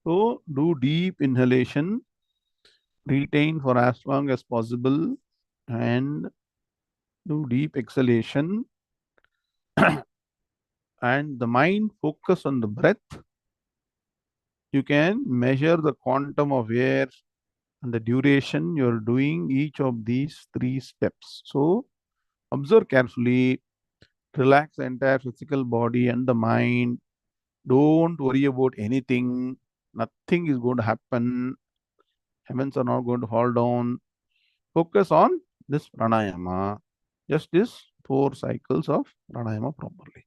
So do deep inhalation, retain for as long as possible, and do deep exhalation, and the mind focus on the breath. You can measure the quantum of air and the duration you're doing each of these three steps. So observe carefully, relax the entire physical body and the mind. Don't worry about anything. Nothing is going to happen. Heavens are not going to fall down. Focus on this pranayama. Just this 4 cycles of pranayama properly.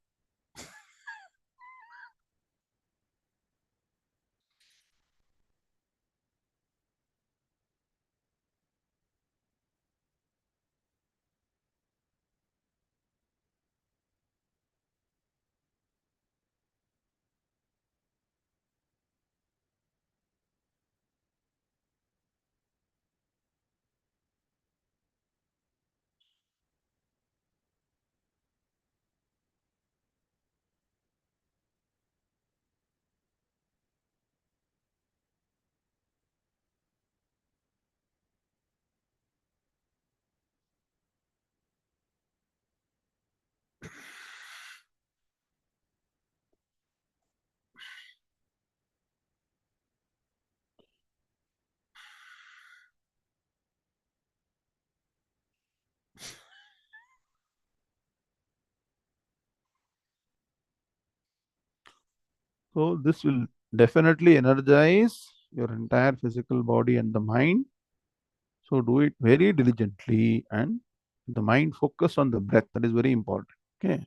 So this will definitely energize your entire physical body and the mind. So do it very diligently and the mind focus on the breath. That is very important. Okay.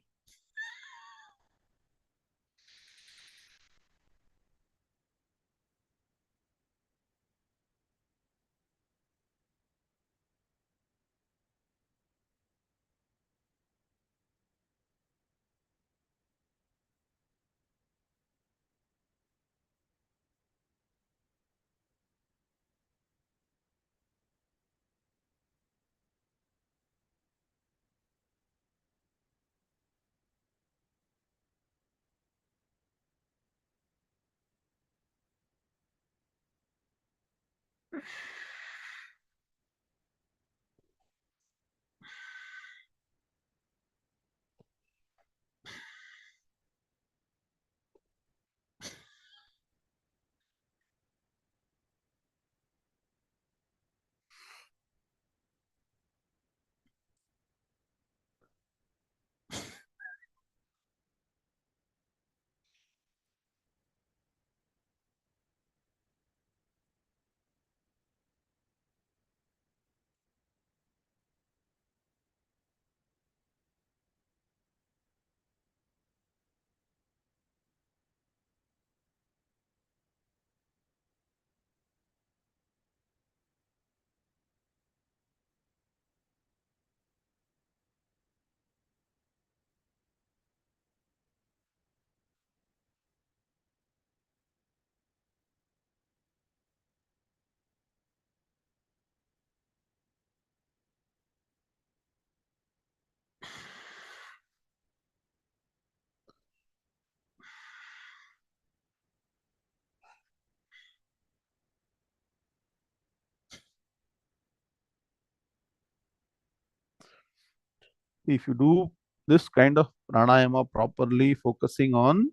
If you do this kind of pranayama properly, focusing on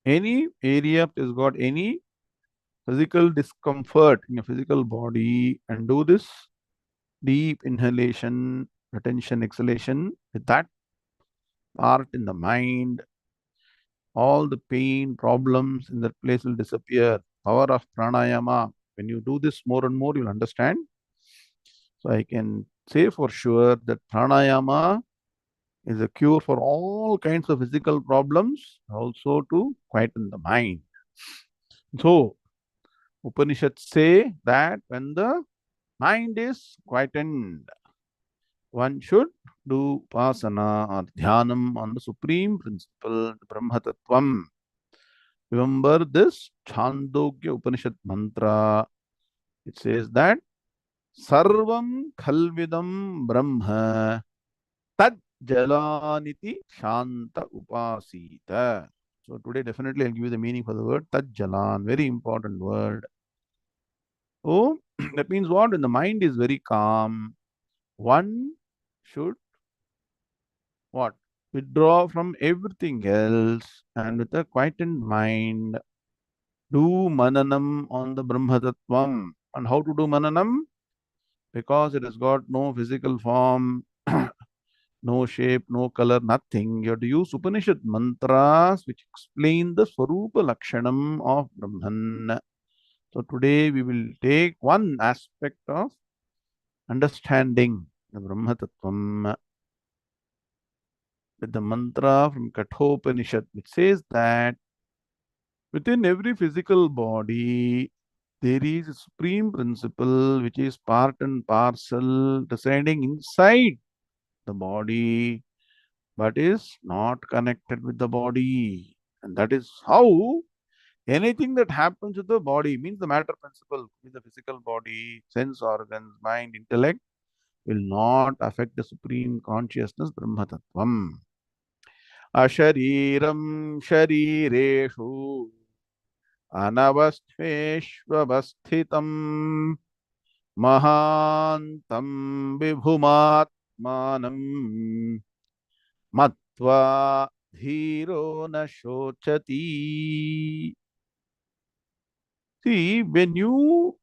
any area that has got any physical discomfort in your physical body, and do this deep inhalation, retention, exhalation with that part in the mind, all the pain, problems in that place will disappear. Power of pranayama. When you do this more and more, you'll understand. So I can say for sure that pranayama is a cure for all kinds of physical problems, also to quieten the mind. So Upanishads say that when the mind is quietened, one should do upasana or dhyanam on the supreme principle, the Brahma Tattvam. Remember this Chandogya Upanishad mantra. It says that Sarvam Khalvidam Brahma Tad Jalaniti Shanta Upasita. So today definitely I'll give you the meaning for the word Tajjalan, very important word. Oh, that means what? When the mind is very calm, one should what? Withdraw from everything else and with a quietened mind do mananam on the Brahma Tattvam. And how to do mananam? Because it has got no physical form, no shape, no color, nothing. You have to use Upanishad mantras which explain the Swarupa Lakshanam of Brahman. So today we will take one aspect of understanding the Brahma Tattvam with the mantra from Kathopanishad, which says that within every physical body there is a supreme principle which is part and parcel residing inside the body but is not connected with the body. And that is how anything that happens to the body, means the matter principle, with the physical body, sense organs, mind, intellect, will not affect the supreme consciousness, Brahma Tattvam. Ashariram sharireshu anavasthveshvavasthitam mahantam vibhumatmanam matva dhiro na shochati. See, when you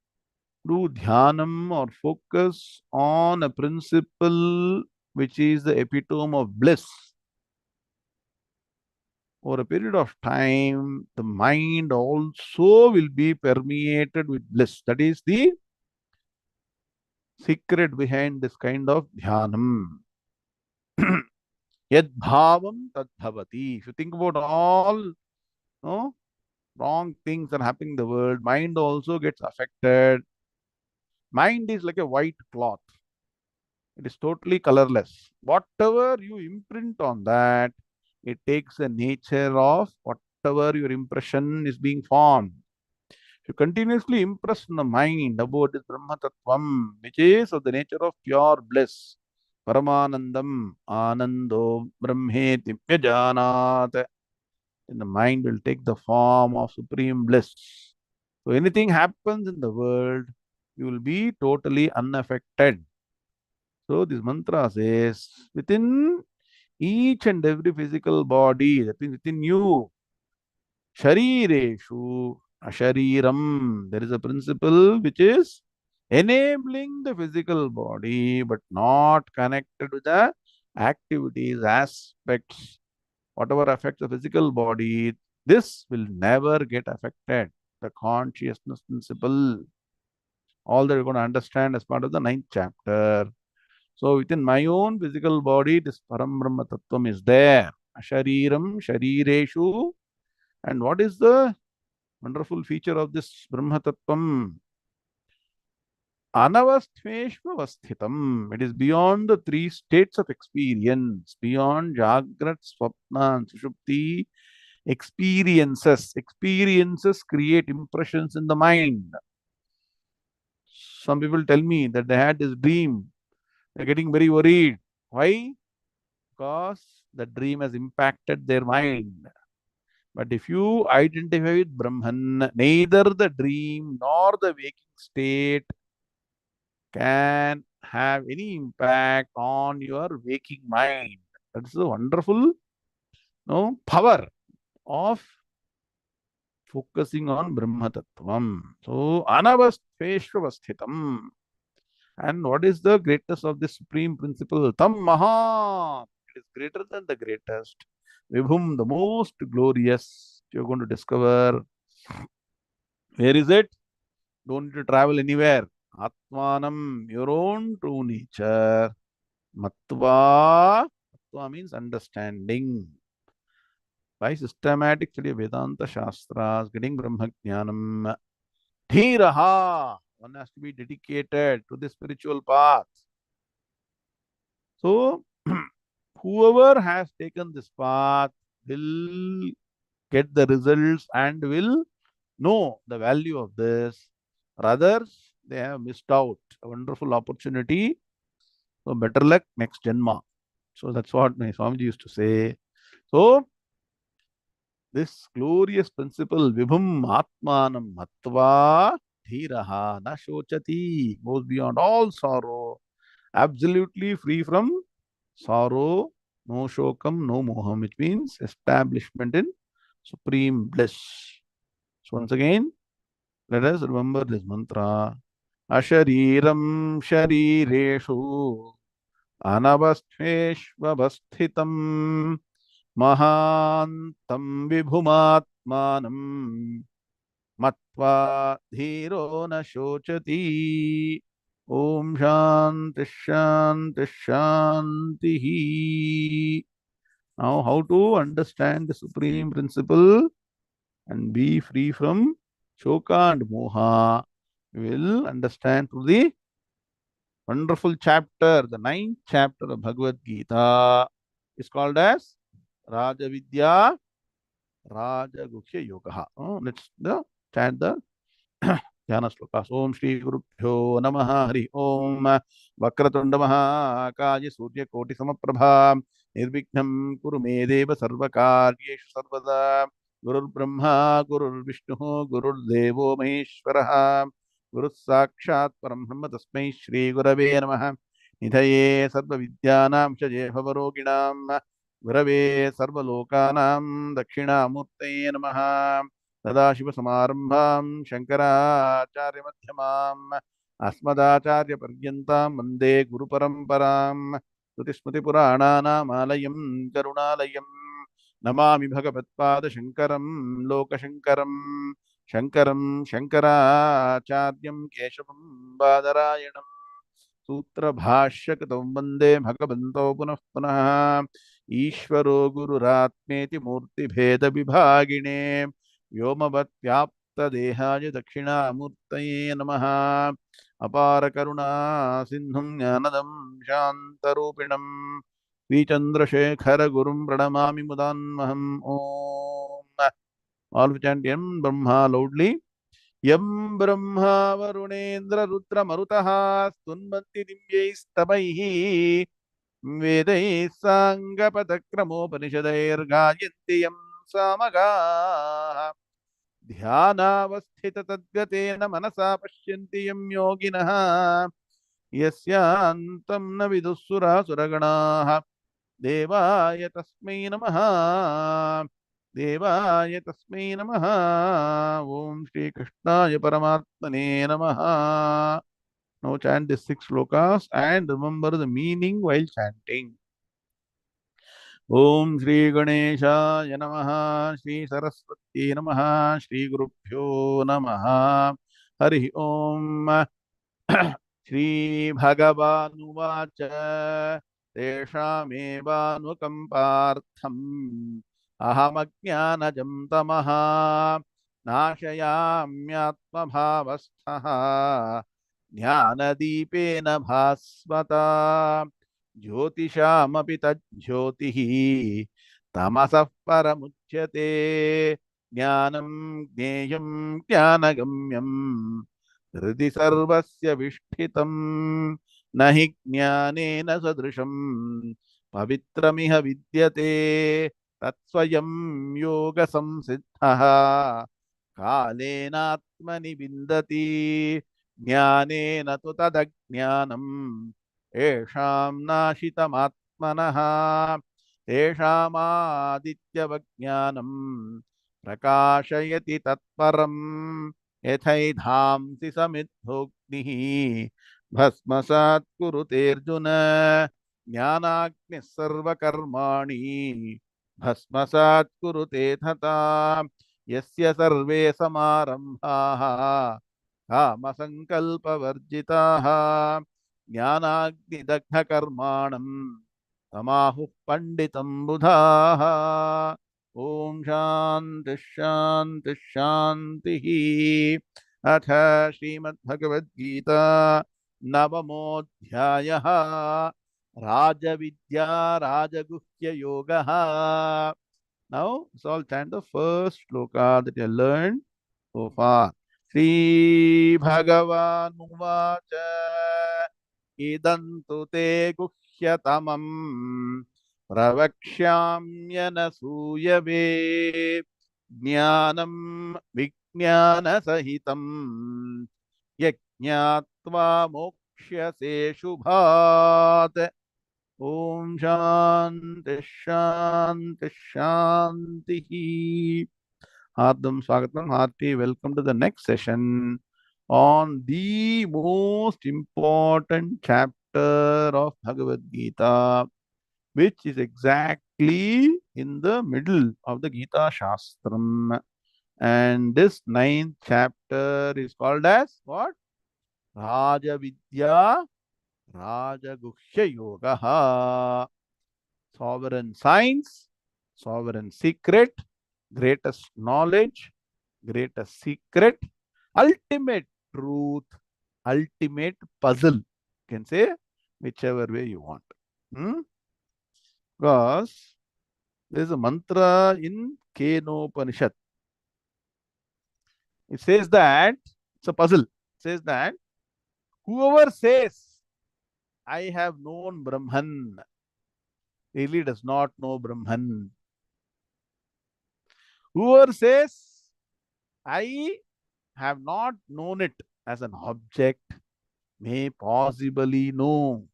do dhyanam or focus on a principle which is the epitome of bliss, over a period of time, the mind also will be permeated with bliss. That is the secret behind this kind of dhyanam. Yad bhavam tad bhavati. If you think about all no, wrong things that are happening in the world, mind also gets affected. Mind is like a white cloth. It is totally colorless. Whatever you imprint on that, it takes the nature of whatever your impression is being formed. If you continuously impress in the mind about this Brahma Tattvam, which is of the nature of pure bliss, Paramanandam, Anando, Brahmeti, Vyajanat, then the mind will take the form of supreme bliss. So anything happens in the world, you will be totally unaffected. So this mantra says, within each and every physical body, that means within you, Sharireshu, Ashariram, there is a principle which is enabling the physical body but not connected with the activities, aspects, whatever affects the physical body, this will never get affected. The consciousness principle, all that you're going to understand as part of the ninth chapter. So within my own physical body, this Param Brahma Tattvam is there. Ashariram, Sharireshu. And what is the wonderful feature of this Brahma Tattvam? Anavasthveshvavasthitam. It is beyond the three states of experience, beyond Jagrat, Swapna, and Sushupti. Experiences create impressions in the mind. Some people tell me that they had this dream. They're getting very worried. Why? Because the dream has impacted their mind. But if you identify with Brahman, neither the dream nor the waking state can have any impact on your waking mind. That's the wonderful power of focusing on Brahma Tattvam. So, Anavasthveshvavasthitam. And what is the greatness of this supreme principle? Tam Maha. It is greater than the greatest. Vibhum, the most glorious. You're going to discover. Where is it? Don't need to travel anywhere. Atmanam, your own true nature. Matva. Matva means understanding. By systematic study of Vedanta Shastras, getting Brahma Jnanam. Dhiraha. One has to be dedicated to the spiritual path. So, whoever has taken this path will get the results and will know the value of this. For others, they have missed out a wonderful opportunity. So, better luck next Janma. So, that's what my Swamiji used to say. So, This glorious principle, Vibhum Atmanam Matva Dhiraha Na Shochati, goes beyond all sorrow, absolutely free from sorrow, no shokam, no moham, which means establishment in supreme bliss. So once again, let us remember this mantra. Ashariram sharireshu anavastheshvavasthitam mahantam vibhumatmanam matva dhiro na shochati. Om Shanti Shanti Shanti. Now, how to understand the supreme principle and be free from shoka and moha? We will understand through the wonderful chapter, the ninth chapter of Bhagavad Gita. Is called as Raja Vidya Raja Guhya Yoga. Let's chant the ध्यान श्लोकास ओम श्री गुरुभ्यो नमः हरि ओम वक्रतुंड महाकाय सूर्यकोटि समप्रभा निर्विघ्नं कुरु मे देव सर्वकार्येषु सर्वदा गुरुर्ब्रह्मा गुरुर्विष्णुः गुरुर्देवो महेश्वरः गुरुः साक्षात् परं ब्रह्म तस्मै श्री गुरवे नमः निधये सर्वविद्यानां षजे भवरोगिणां गुरवे सर्वलोकानां दक्षिणामूर्तये नमः सदाशिवसमारम्भां शङ्कराचार्यमध्यमाम् अस्मदाचार्यपर्यन्तां वन्दे गुरुपरम्परां श्रुतिस्मृतिपुराणानामालयं करुणालयं नमामि भगवत्पादशङ्करं लोकशङ्करं शङ्करं शङ्कराचार्यं केशवं बादरायणं सूत्रभाष्यकृतं वन्दे भगवन्तौ पुनः पुनः ईश्वरो गुरुरात्मेति मूर्तिभेदविभागिने व्योमवत्व्याप्तदेहाय दक्षिणामूर्तये नमः अपार करुणा सिन्धुं ज्ञानदं शान्तरूपिणं श्रीचन्द्रशेखर गुरुं प्रणमामि मुदान्महम् ॐ all we chant yam brahma loudly yam brahma varunendra rudra marutah stunvanti divyaistavaihi vedai sangapadakramopanishadair gayanti yam samaga ध्यानावस्थित तद्गतेन मनसा पश्यन्ति यं योगिनः यस्यान्तं न विदुःसुरासुरगणाः देवाय तस्मै नमः देवाय तस्मै नमः ॐ श्रीकृष्णाय परमात्मने नमः. Now chant these 6 shlokas and remember the meaning while chanting. ओम श्री गणेशाय नमः श्री सरस्वती नमः श्री गुरुभ्यो नमः हरि ओम श्री भगवानुवाच तेषामेवानुकम्पार्थम् अहमज्ञानजं तमः नाशयाम्यात्मभावस्थः ज्ञानदीपेन भास्वता ज्योतिषामपि तज्ज्योतिः तमसः परमुच्यते ज्ञानं ज्ञेयं ज्ञानगम्यं हृदि सर्वस्य विष्ठितं न हि ज्ञानेन सदृशं पवित्रमिह विद्यते तत्स्वयं योगसंसिद्धः कालेनात्मनि विन्दति ज्ञानेन तु तदज्ञानम् येषां नाशितमात्मनः तेषामादित्यवज्ञानं प्रकाशयति तत्परं यथैधांसि समिद्धोऽग्निः भस्मसात् कुरुतेऽर्जुन ज्ञानाग्निः सर्वकर्माणि भस्मसात् कुरुते तथा यस्य सर्वे समारम्भाः कामसङ्कल्पवर्जिताः ज्ञानाग्निदग्धकर्माणं तमाहुः पण्डितं बुधाः ॐ शान्तिः शान्तिः शान्तिः. अथ Shrimad Bhagavad Gita नवमोऽध्यायः राजविद्या राजगुह्ययोगः. Now, let's all chant the first shloka that you learned so far. Shri Bhagavan Uvacha idam tu te guhyatamam pravakshyamyanasuyave Jnanam Vijnana Sahitam Yajñātva Mokṣyase Shubhat. Om Shanti Shanti Shanti. Hardam Swagatam, hearty welcome to the next session on the most important chapter of Bhagavad Gita, which is exactly in the middle of the Gita Shastram. And this ninth chapter is called as what? Raja Vidya Raja Guhya Yoga. Sovereign science, sovereign secret, greatest knowledge, greatest secret, ultimate truth, ultimate puzzle. You can say whichever way you want. Hmm? Because there is a mantra in Kenopanishad. It says that it's a puzzle. It says that whoever says, I have known Brahman, really does not know Brahman. Whoever says, I have not known it as an object, may possibly know.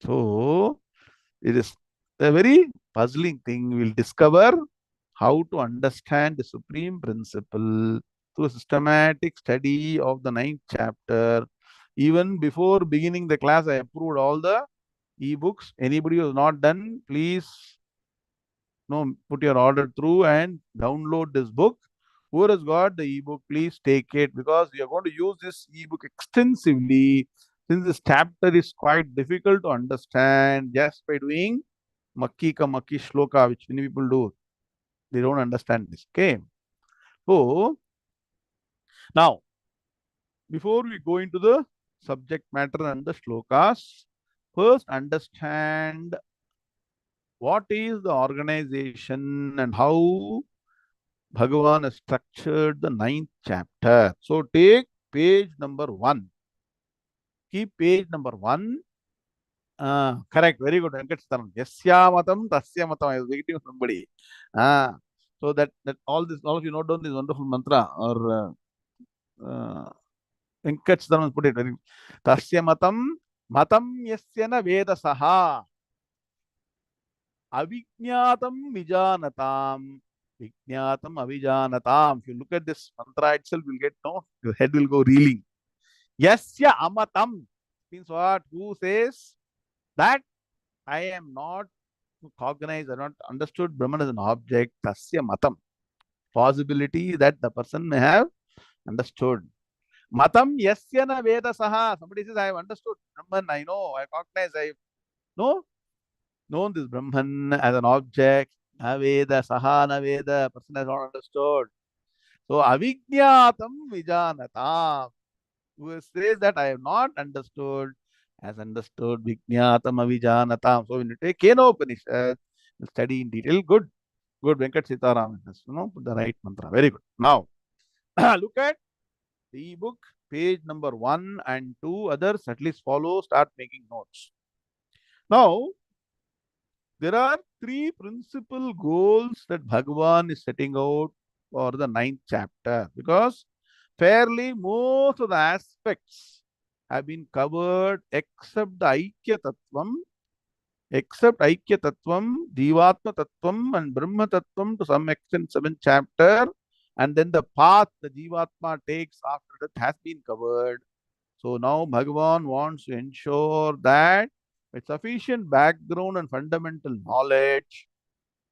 So, it is a very puzzling thing. We will discover how to understand the supreme principle through a systematic study of the ninth chapter. Even before beginning the class, I approved all the e-books. Anybody who has not done, please put your order through and download this book. Whoever has got the ebook, please take it because we are going to use this ebook extensively. Since this chapter is quite difficult to understand, just by doing makki ka makki shloka, which many people do, they don't understand this. Okay. So now, before we go into the subject matter and the shlokas, first understand what is the organization and how Bhagavan has structured the ninth chapter. So take page number 1. Keep page number 1. Correct. Very good. Venkatcharan. Yasya matam, tasya matam. I was waiting for somebody. So that all of you note down this wonderful mantra or Venkatcharan put it very. Tasya matam, matam yasya na veda saha. Avijñātam vijānatam. Vijñātam avijānatam. If you look at this mantra itself, you'll get your head will go reeling. Yasya amatam means what? Who says that I am not cognized, I not understood Brahman as an object. Tasya matam. Possibility that the person may have understood. Matam yasya na veda saha. Somebody says, I have understood Brahman, I know, I cognize, I know. Known this Brahman as an object, Naveda, Saha Naveda, person has not understood. So, Avijñātam Vijānatam, who says that I have not understood, has understood Vijñātam Avijānatam. So, when you take Kenopanishad, you study in detail. Good, good, Venkat Sitaraman has put the right mantra. Very good. Now, look at the book, page number 1 and 2. Others at least follow, start making notes. Now, there are 3 principal goals that Bhagavan is setting out for the ninth chapter because fairly most of the aspects have been covered except the Aikya Tattvam, Jivatma Tattvam and Brahma Tattvam to some extent 7th chapter, and then the path the Jivatma takes after that has been covered. So now Bhagavan wants to ensure that with sufficient background and fundamental knowledge,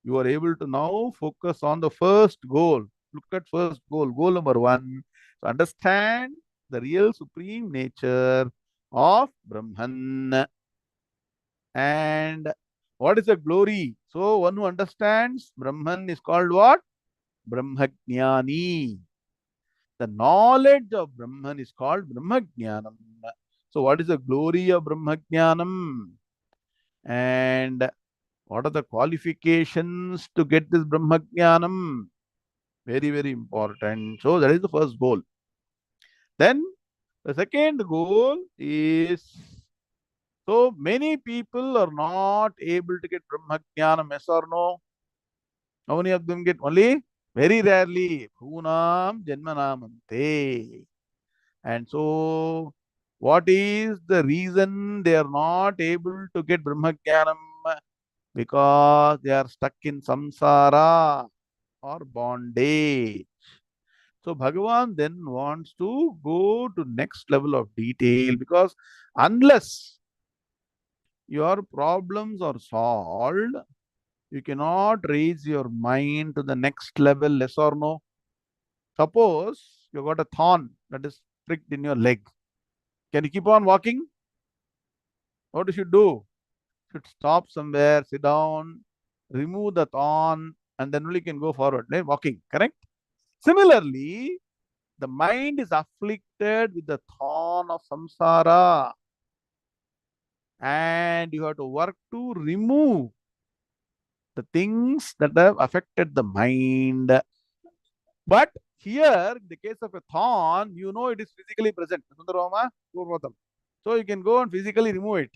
you are able to now focus on the first goal. Look at first goal, goal number 1. So understand the real supreme nature of Brahman. And what is the glory? So one who understands Brahman is called what? Brahmajnani. The knowledge of Brahman is called Brahmajnanam. So what is the glory of Brahmajnanam? And what are the qualifications to get this Brahmajnanam? Very, very important. So that is the first goal. Then the second goal is, so many people are not able to get Brahmajnanam, yes or no? How many of them get? Only very rarely. Bhunam janmanamante. And so, what is the reason they are not able to get Brahmajnanam? Because they are stuck in samsara or bondage. So Bhagavan then wants to go to next level of detail, because unless your problems are solved, you cannot raise your mind to the next level, yes or no? Suppose you got a thorn that is pricked in your leg. Can you keep on walking? What you should do? You should stop somewhere, sit down, remove the thorn, and then only can go forward. Then walking, correct? Similarly, the mind is afflicted with the thorn of samsara, and you have to work to remove the things that have affected the mind. But here, in the case of a thorn, you know it is physically present. Sundarama, Purvatam. So you can go and physically remove it.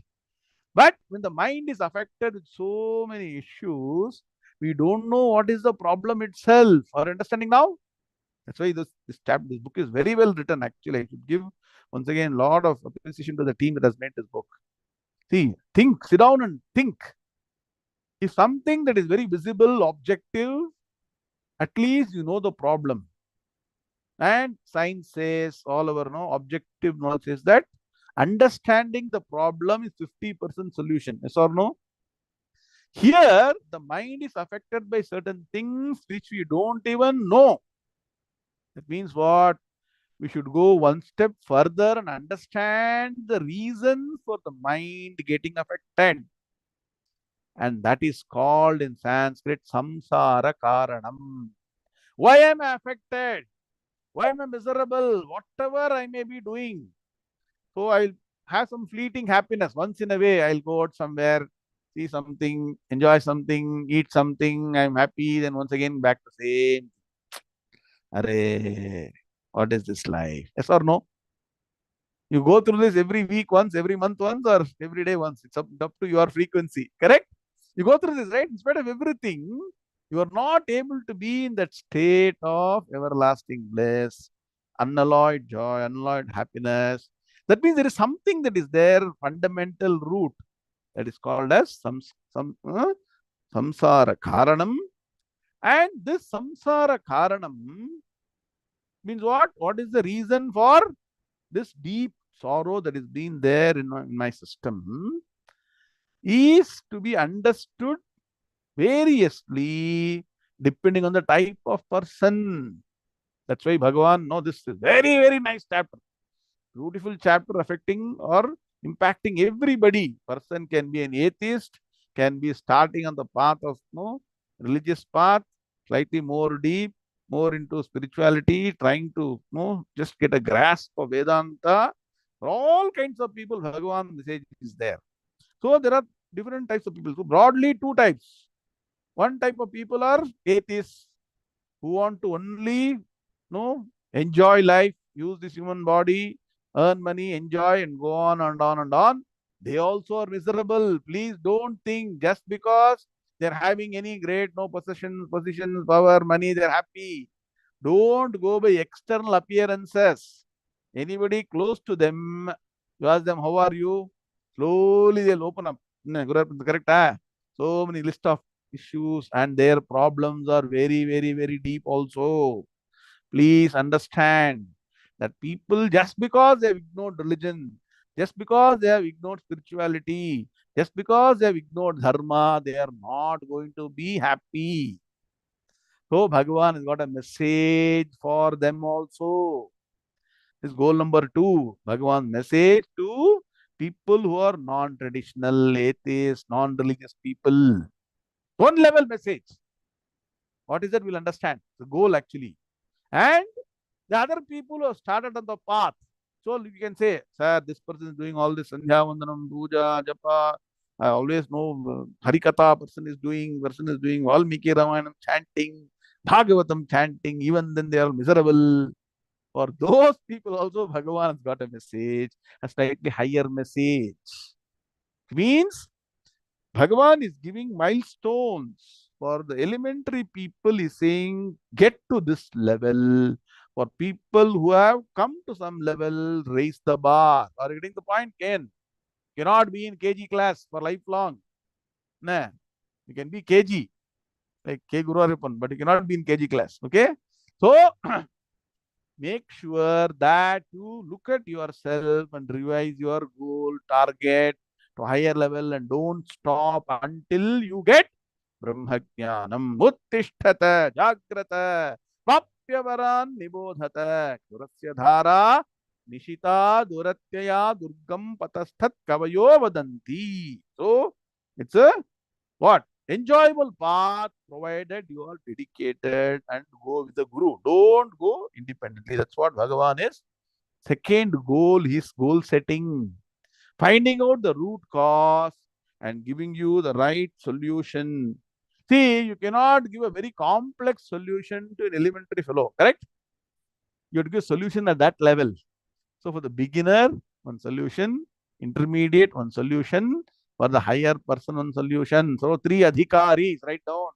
But when the mind is affected with so many issues, we don't know what is the problem itself. Are you understanding now? That's why this book is very well written. Actually, I should give once again a lot of appreciation to the team that has made this book. See, think, sit down and think. If something that is very visible, objective, at least you know the problem. And science says, all our objective knowledge says that understanding the problem is 50% solution. Yes or no? Here, the mind is affected by certain things which we don't even know. That means what? We should go one step further and understand the reason for the mind getting affected. And that is called in Sanskrit samsara karanam. Why am I affected? Why am I miserable? Whatever I may be doing. So I'll have some fleeting happiness. Once in a way, I'll go out somewhere, see something, enjoy something, eat something. I'm happy. Then once again, back to same. Array, what is this life? Yes or no? You go through this every week once, every month once, or every day once. It's up to your frequency. Correct? You go through this, right? In spite of everything, you are not able to be in that state of everlasting bliss, unalloyed joy, unalloyed happiness. That means there is something that is there, fundamental root, that is called as samsara karanam. And this samsara karanam means what? What is the reason for this deep sorrow that is being there in my system is to be understood variously depending on the type of person. That's why Bhagavan, no, this is very, very nice chapter. Beautiful chapter affecting or impacting everybody. Person can be an atheist, can be starting on the path of religious path, slightly more deep, more into spirituality, trying to just get a grasp of Vedanta. For all kinds of people, Bhagavan message is there. So there are different types of people. So broadly, two types. One type of people are atheists who want to only enjoy life, use this human body, earn money, enjoy, and go on and on and on. They also are miserable. Please don't think just because they're having any great positions, power, money, they're happy. Don't go by external appearances. Anybody close to them, you ask them, how are you? Slowly they'll open up. Correct? Ah? So many list of issues, and their problems are very, very, very deep also. Please understand that people, just because they have ignored religion, just because they have ignored spirituality, just because they have ignored dharma, they are not going to be happy. So Bhagavan has got a message for them also. This is goal number two. Bhagavan's message to people who are non-traditional, atheists, non-religious people. One level message. What is that? We'll understand. The goal actually. And the other people who have started on the path. So you can say, sir, this person is doing all this Sandhya Vandanam, Puja, Japa. I always know Harikatha person is doing Valmiki Ramayanam chanting, Bhagavatam chanting, even then they are miserable. For those people also, Bhagavan has got a message, a slightly higher message. It means Bhagavan is giving milestones for the elementary people, is saying, get to this level. For people who have come to some level, raise the bar. Are you getting the point, Ken? Cannot be in KG class for lifelong. Nah, you can be KG, like K Guru Aripan, but you cannot be in KG class. Okay? So, make sure that you look at yourself and revise your goal, target to higher level, and don't stop until you get Brahmajnanam. Uttishtata, Jagrata, Vapyavaran Nibodhata, Kurasya Dhara, Nishita, Duratyaya, Durgam Patasthat Kavayo Vadanti. So, it's a what? Enjoyable path, provided you are dedicated and go with the Guru. Don't go independently. That's what Bhagavan is. Second goal is goal setting, finding out the root cause and giving you the right solution. See, you cannot give a very complex solution to an elementary fellow, correct? You have to give a solution at that level. So for the beginner, one solution, intermediate, one solution, for the higher person, one solution. So three adhikaris, write down.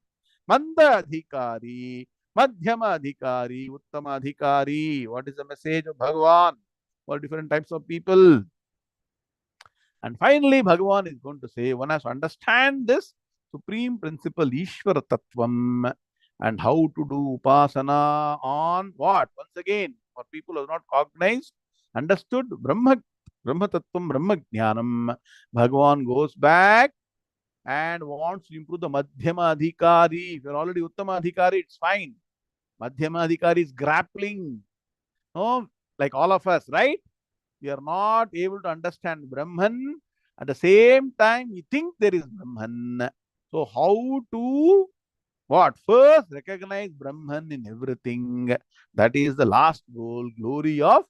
Manda adhikari, madhyama adhikari, uttama adhikari. What is the message of Bhagavan for different types of people? And finally, Bhagavan is going to say, one has to understand this supreme principle, Ishvara Tattvam, and how to do upasana on what? Once again, for people who have not cognized, understood Brahma Tattvam, Brahma Jnanam, Bhagavan goes back and wants to improve the Madhyama Adhikari. If you're already Uttama Adhikari, it's fine. Madhyama Adhikari is grappling. No, like all of us, right? We are not able to understand Brahman. At the same time, we think there is Brahman. So how to what? First, recognize Brahman in everything. That is the last goal, glory of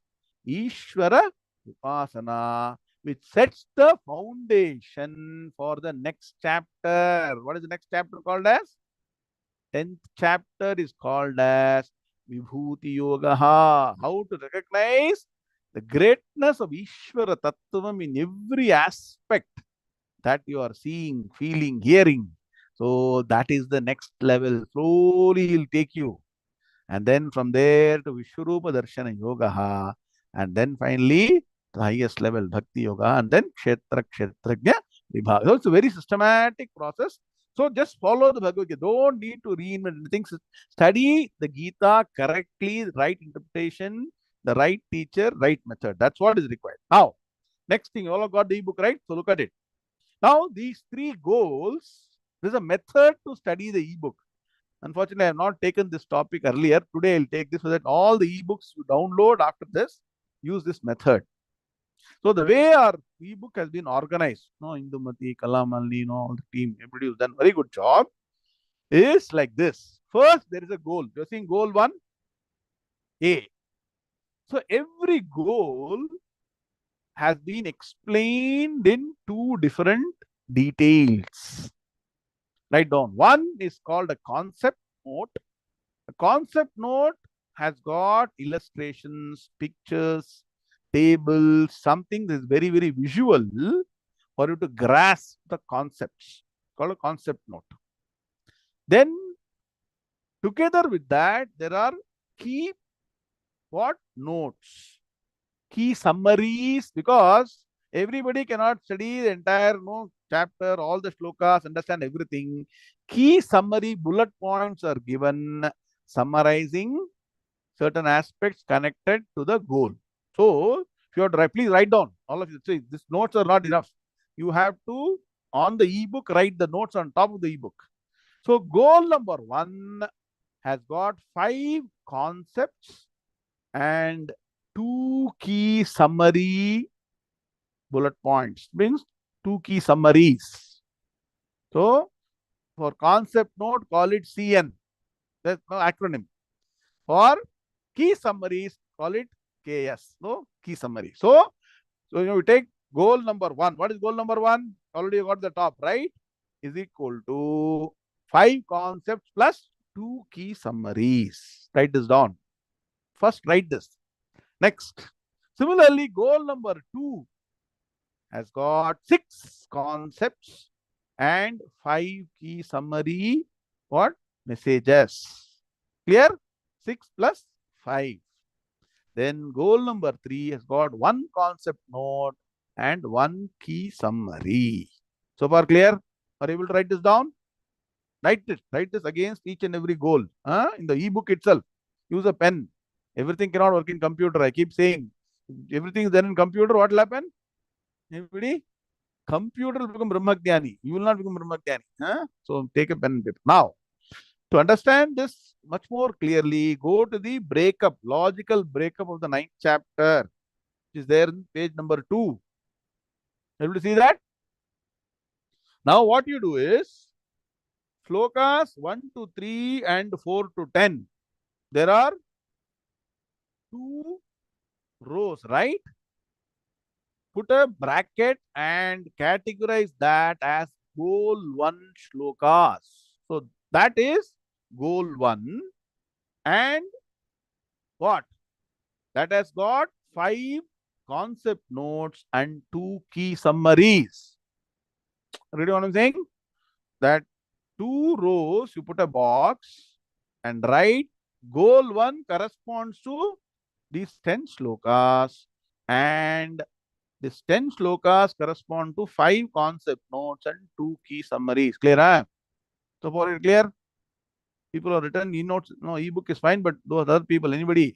Ishvara Upasana, which sets the foundation for the next chapter. What is the next chapter called as? 10th chapter is called as Vibhuti Yoga. How to recognize the greatness of Ishvara Tattvam in every aspect that you are seeing, feeling, hearing. So that is the next level. Slowly he'll take you. And then from there to Vishwarupa Darshana Yoga. And then finally, the highest level, Bhakti Yoga. And then Kshetra Kshetrajna Vibhaga. So it's a very systematic process. So just follow the Bhagavad Gita. Don't need to reinvent anything. Study the Gita correctly, right interpretation, the right teacher, right method. That's what is required. Now, next thing, you all have got the ebook, right? So look at it. Now, these three goals, there's a method to study the ebook. Unfortunately, I have not taken this topic earlier. Today, I'll take this so that all the ebooks you download after this, use this method. So the way our ebook has been organized, Indumati, Kalamalni, all the team, everybody has done a very good job, is like this. First, there is a goal. You're seeing goal 1, A. So every goal has been explained in 2 different details. Write down. One is called a concept note. A concept note has got illustrations, pictures, tables, something that is very, very visual for you to grasp the concepts. Called a concept note. Then, together with that, there are key notes, key summaries, because everybody cannot study the entire chapter, all the shlokas, understand everything. Key summary bullet points are given, summarizing certain aspects connected to the goal. So, if you have to please write down all of you. See, these notes are not enough. You have to, on the ebook, write the notes on top of the ebook. So, goal number 1 has got 5 concepts and 2 key summary bullet points. Means 2 key summaries. So, for concept note, call it CN. That's no acronym. For key summaries, call it KS. No, key summary. So we take goal number 1. What is goal number 1? Already got the top, right? Is equal to 5 concepts plus 2 key summaries. Write this down. First, write this. Next. Similarly, goal number 2 has got 6 concepts and 5 key summary what? Messages. Clear? 6 plus 5. Then goal number 3 has got one concept note and one key summary. So far clear? Are you able to write this down? Write this. Write this against each and every goal. In the ebook itself. Use a pen. Everything cannot work in computer. I keep saying. If everything is done in computer, what will happen? Everybody? Computer will become Brahmagyani. You will not become Brahmagyani. So take a pen and paper. Now, to understand this much more clearly, go to the breakup, logical breakup of the ninth chapter, which is there in page number 2. Able to see that? Now, what you do is, shlokas 1 to 3 and 4 to 10. There are 2 rows, right? Put a bracket and categorize that as goal 1 shlokas. So, that is goal 1. And what? That has got 5 concept notes and 2 key summaries. Ready what I'm saying? That 2 rows, you put a box and write goal 1 corresponds to these 10 shlokas, and these 10 shlokas correspond to 5 concept notes and 2 key summaries. Clear? Huh? So for it clear? People have written e-notes, no, ebook is fine, but those other people, anybody,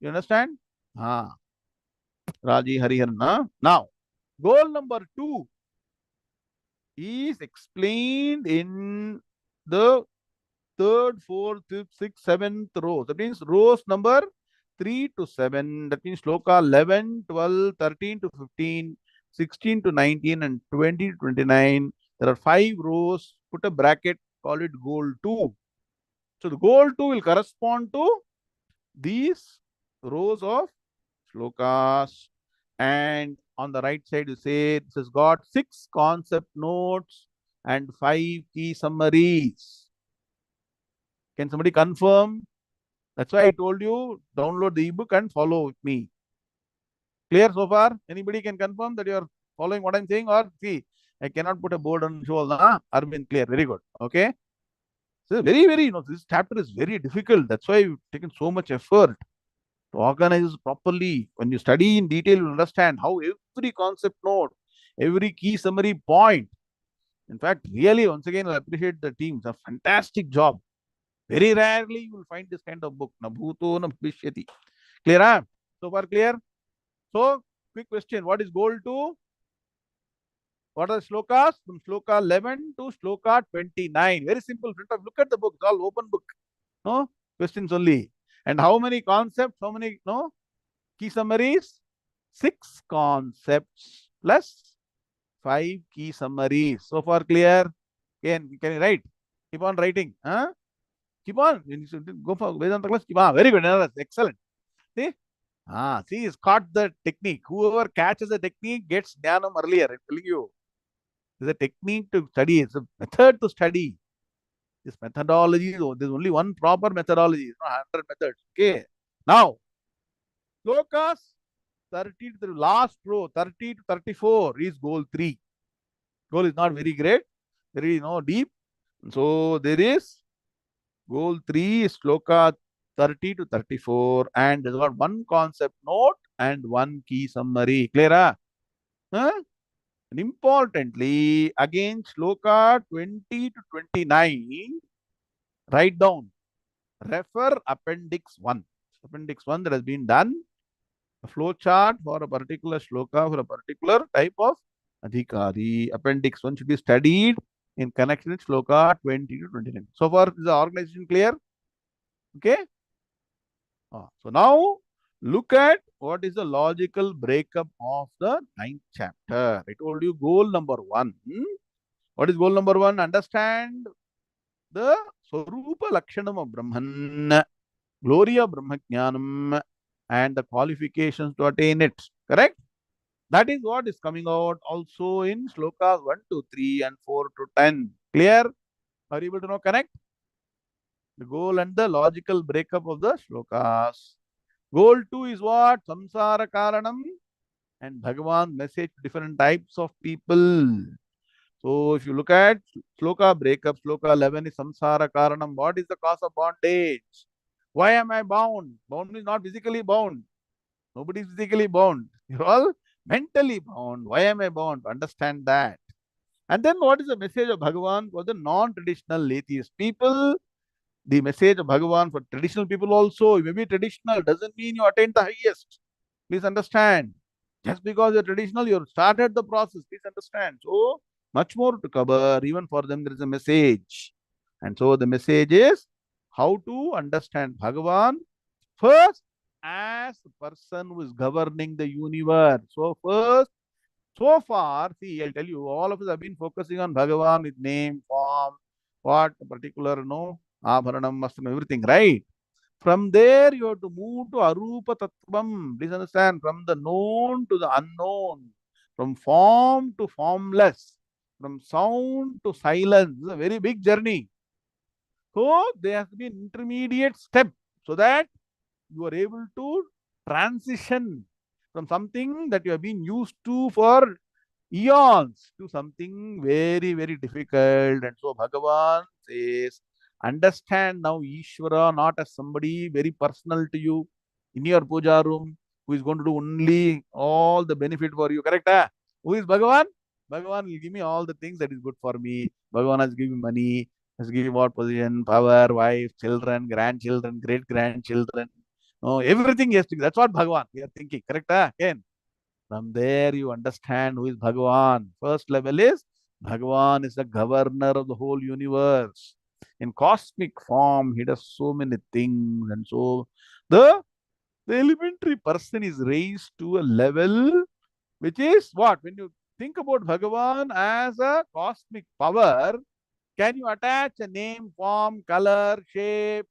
you understand? Raji Hariharan. Now, goal number 2 is explained in the third, fourth, fifth, sixth, seventh rows. That means rows number 3 to 7. That means shloka 11, 12, 13 to 15, 16 to 19, and 20 to 29. There are 5 rows. Put a bracket, call it goal 2. So the goal 2 will correspond to these rows of shlokas. And on the right side, you say this has got 6 concept notes and 5 key summaries. Can somebody confirm? That's why I told you, download the ebook and follow with me. Clear so far? Anybody can confirm that you are following what I'm saying? Or see, I cannot put a board on show. Arvind, clear. Very good. Okay. So very, this chapter is very difficult. That's why you've taken so much effort to organize this properly. When you study in detail, you understand how every concept note, every key summary point. In fact, really, once again, I appreciate the team. It's a fantastic job. Very rarely you will find this kind of book. Na bhuto na bhishyati. Clear? Huh? So far clear? So, quick question. What is goal 2? What are shlokas? From shloka 11 to shloka 29. Very simple. Look at the book. It's all open book. No? Questions only. And how many concepts? How many key summaries? 6 concepts plus 5 key summaries. So far clear? Can you write? Keep on writing. Keep on. When you go for Vedanta class, keep on. Very good. Excellent. See? See, he's caught the technique. Whoever catches the technique gets jnanam earlier. I'm telling you. There's a technique to study. It's a method to study. This methodology, there's only one proper methodology. It's not 100 methods. Okay. Now, slokas 30 to the last row, 30 to 34 is goal 3. Goal is not very great, very deep. So there is goal 3 is sloka 30 to 34, and there's got one concept note and one key summary. Clear? And importantly, again, shloka 20 to 29, write down, refer appendix 1. Appendix 1 that has been done, a flow chart for a particular shloka for a particular type of adhikari. Appendix 1 should be studied in connection with shloka 20 to 29. So far, is the organization clear? Okay. So now, look at what is the logical breakup of the ninth chapter. I told you goal number 1. What is goal number 1? Understand the Swarupa Lakshanam of Brahman, glory of Brahmajnanam, and the qualifications to attain it. Correct? That is what is coming out also in shlokas 1 to 3 and 4 to 10. Clear? Are you able to know? Connect? The goal and the logical breakup of the shlokas. Goal 2 is what? Samsara Karanam and Bhagavan's message to different types of people. So if you look at Sloka breakup, Sloka 11 is Samsara Karanam. What is the cause of bondage? Why am I bound? Bound is not physically bound. Nobody is physically bound. You're all mentally bound. Why am I bound? Understand that. And then what is the message of Bhagavan for the non-traditional atheist people? The message of Bhagavan for traditional people also. You may be traditional, doesn't mean you attain the highest. Please understand. Just because you're traditional, you started the process. Please understand. So, much more to cover. Even for them, there is a message. And so, the message is how to understand Bhagavan first as a person who is governing the universe. So, first, so far, see, I'll tell you, all of us have been focusing on Bhagavan with name, form, what particular, Abharanam, Vastram, everything, right? From there, you have to move to Arupa Tattvam. Please understand, from the known to the unknown, from form to formless, from sound to silence. It's a very big journey. So, there has to be an intermediate step so that you are able to transition from something that you have been used to for eons to something very, very difficult. And so Bhagavan says, understand now Ishvara not as somebody very personal to you in your puja room who is going to do only all the benefit for you. Correct? Ah? Who is Bhagavan? Bhagavan will give me all the things that is good for me. Bhagavan has given me money, has given me what position, power, wife, children, grandchildren, great grandchildren. No, everything has to. That's what Bhagavan we are thinking. Correct? Ah? Again. From there, you understand who is Bhagavan. First level is Bhagavan is the governor of the whole universe. In cosmic form, he does so many things. And so the, the elementary person is raised to a level which is what? When you think about Bhagavan as a cosmic power, can you attach a name, form, color, shape,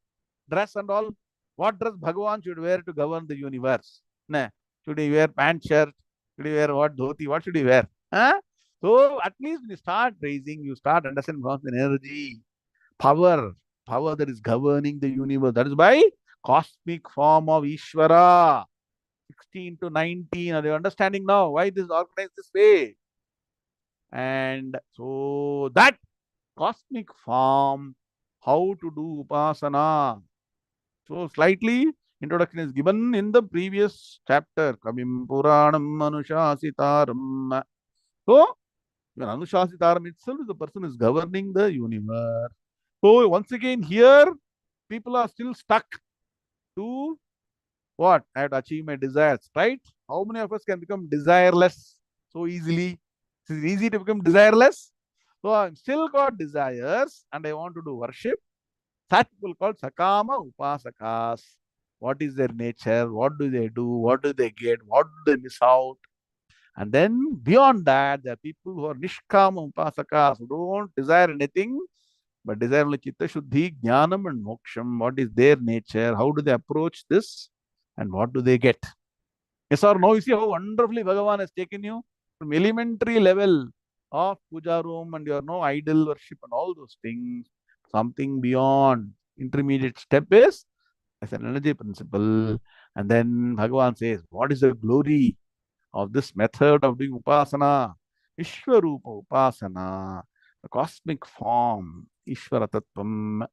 dress and all? What dress Bhagavan should wear to govern the universe? Nah. Should he wear pant shirt? Should he wear what dhoti? What should he wear? Huh? So at least when you start raising, you start understanding Bhagavan's energy, power, power that is governing the universe. That is by cosmic form of Ishvara. 16 to 19. Are you understanding now why this is organized this way? And so that cosmic form, how to do upasana. So slightly introduction is given in the previous chapter. Kavim Puranam Anushasitaram. So even Anushasitaram itself is the person who is governing the universe. So once again here, people are still stuck to what? I have to achieve my desires, right? How many of us can become desireless so easily? It is easy to become desireless. So I've still got desires and I want to do worship. Such people called Sakama Upasakas. What is their nature? What do they do? What do they get? What do they miss out? And then beyond that, there are people who are Nishkama Upasakas, who don't desire anything, but desire only Chitta Shuddhi, Jnanam and Moksham. What is their nature? How do they approach this? And what do they get? Yes or no? You see how wonderfully Bhagavan has taken you from elementary level of puja room and your no idol worship and all those things. Something beyond. Intermediate step is as an energy principle. And then Bhagavan says, what is the glory of this method of doing upasana? Ishwarupa upasana, the cosmic form, Ishvara Tattvam.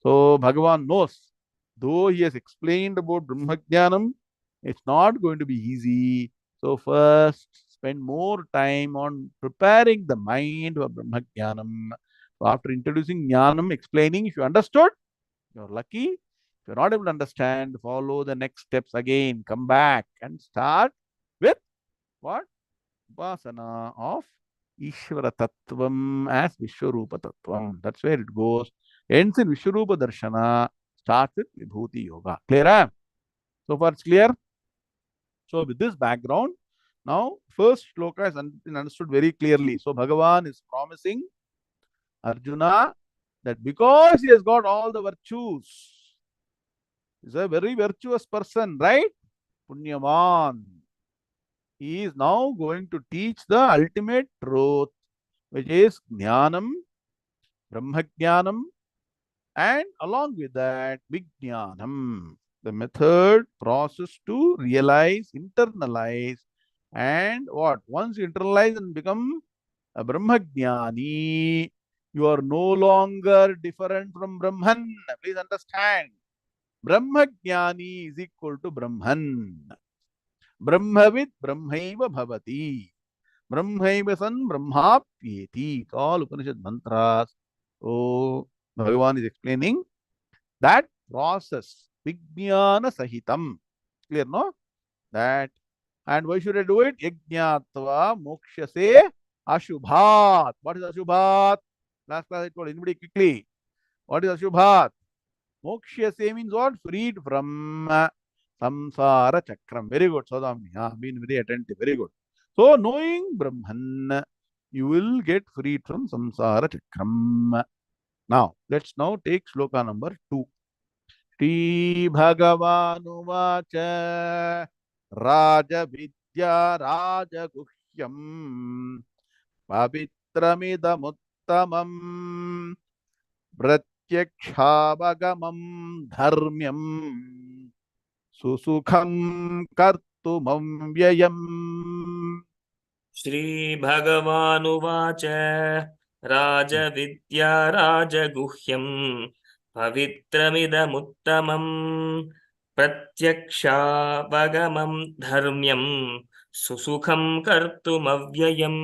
So Bhagavan knows, though he has explained about Brahmajnanam, it's not going to be easy. So first, spend more time on preparing the mind for Brahmajnanam. So after introducing Jnanam, explaining, if you understood, you're lucky. If you're not able to understand, follow the next steps again. Come back and start with what? Upasana of Ishvara Tattvam as Vishwarupa Tattvam. That's where it goes. Ends in Vishwarupa Darshana, starts with Vibhuti Yoga. Clear? Huh? So far it's clear? So with this background, now first shloka is understood very clearly. So Bhagavan is promising Arjuna that because he has got all the virtues, he's a very virtuous person, right? Punyaman. He is now going to teach the ultimate truth, which is Jnanam, Brahmajnanam, and along with that, Vijnanam, the method, process to realize, internalize, and what? Once you internalize and become A Brahmajnani, you are no longer different from Brahman. Please understand. Brahmajnani is equal to Brahman. Brahmavid Brahmaiva Bhavati. Brahmaiva san Brahmapyeti. All Upanishad mantras. So, Bhagavan is explaining that process. Vijnana Sahitam. Clear, no? That. And why should I do it? Yajnatva mokshase ashubhat. What is ashubhat? Last class I told anybody quickly. What is ashubhat? Mokshase means what? Freed from samsara chakram. Very good, Saudamni. Been very attentive. Very good. So, knowing Brahman, you will get freed from samsara chakram. Now, let's now take shloka number 2. Shri Bhagavanuvacha Raja Vidya Raja Guhyam Pavitramidamuttamam Pratyakshabagamam Dharmyam Susukham Kartumam Vyayam. श्रीभगवानुवाच राजविद्या राजगुह्यम् पवित्रमिदमुत्तमम् प्रत्यक्षावगमम् धर्म्यम् सुसुखम् कर्तुमव्ययम्.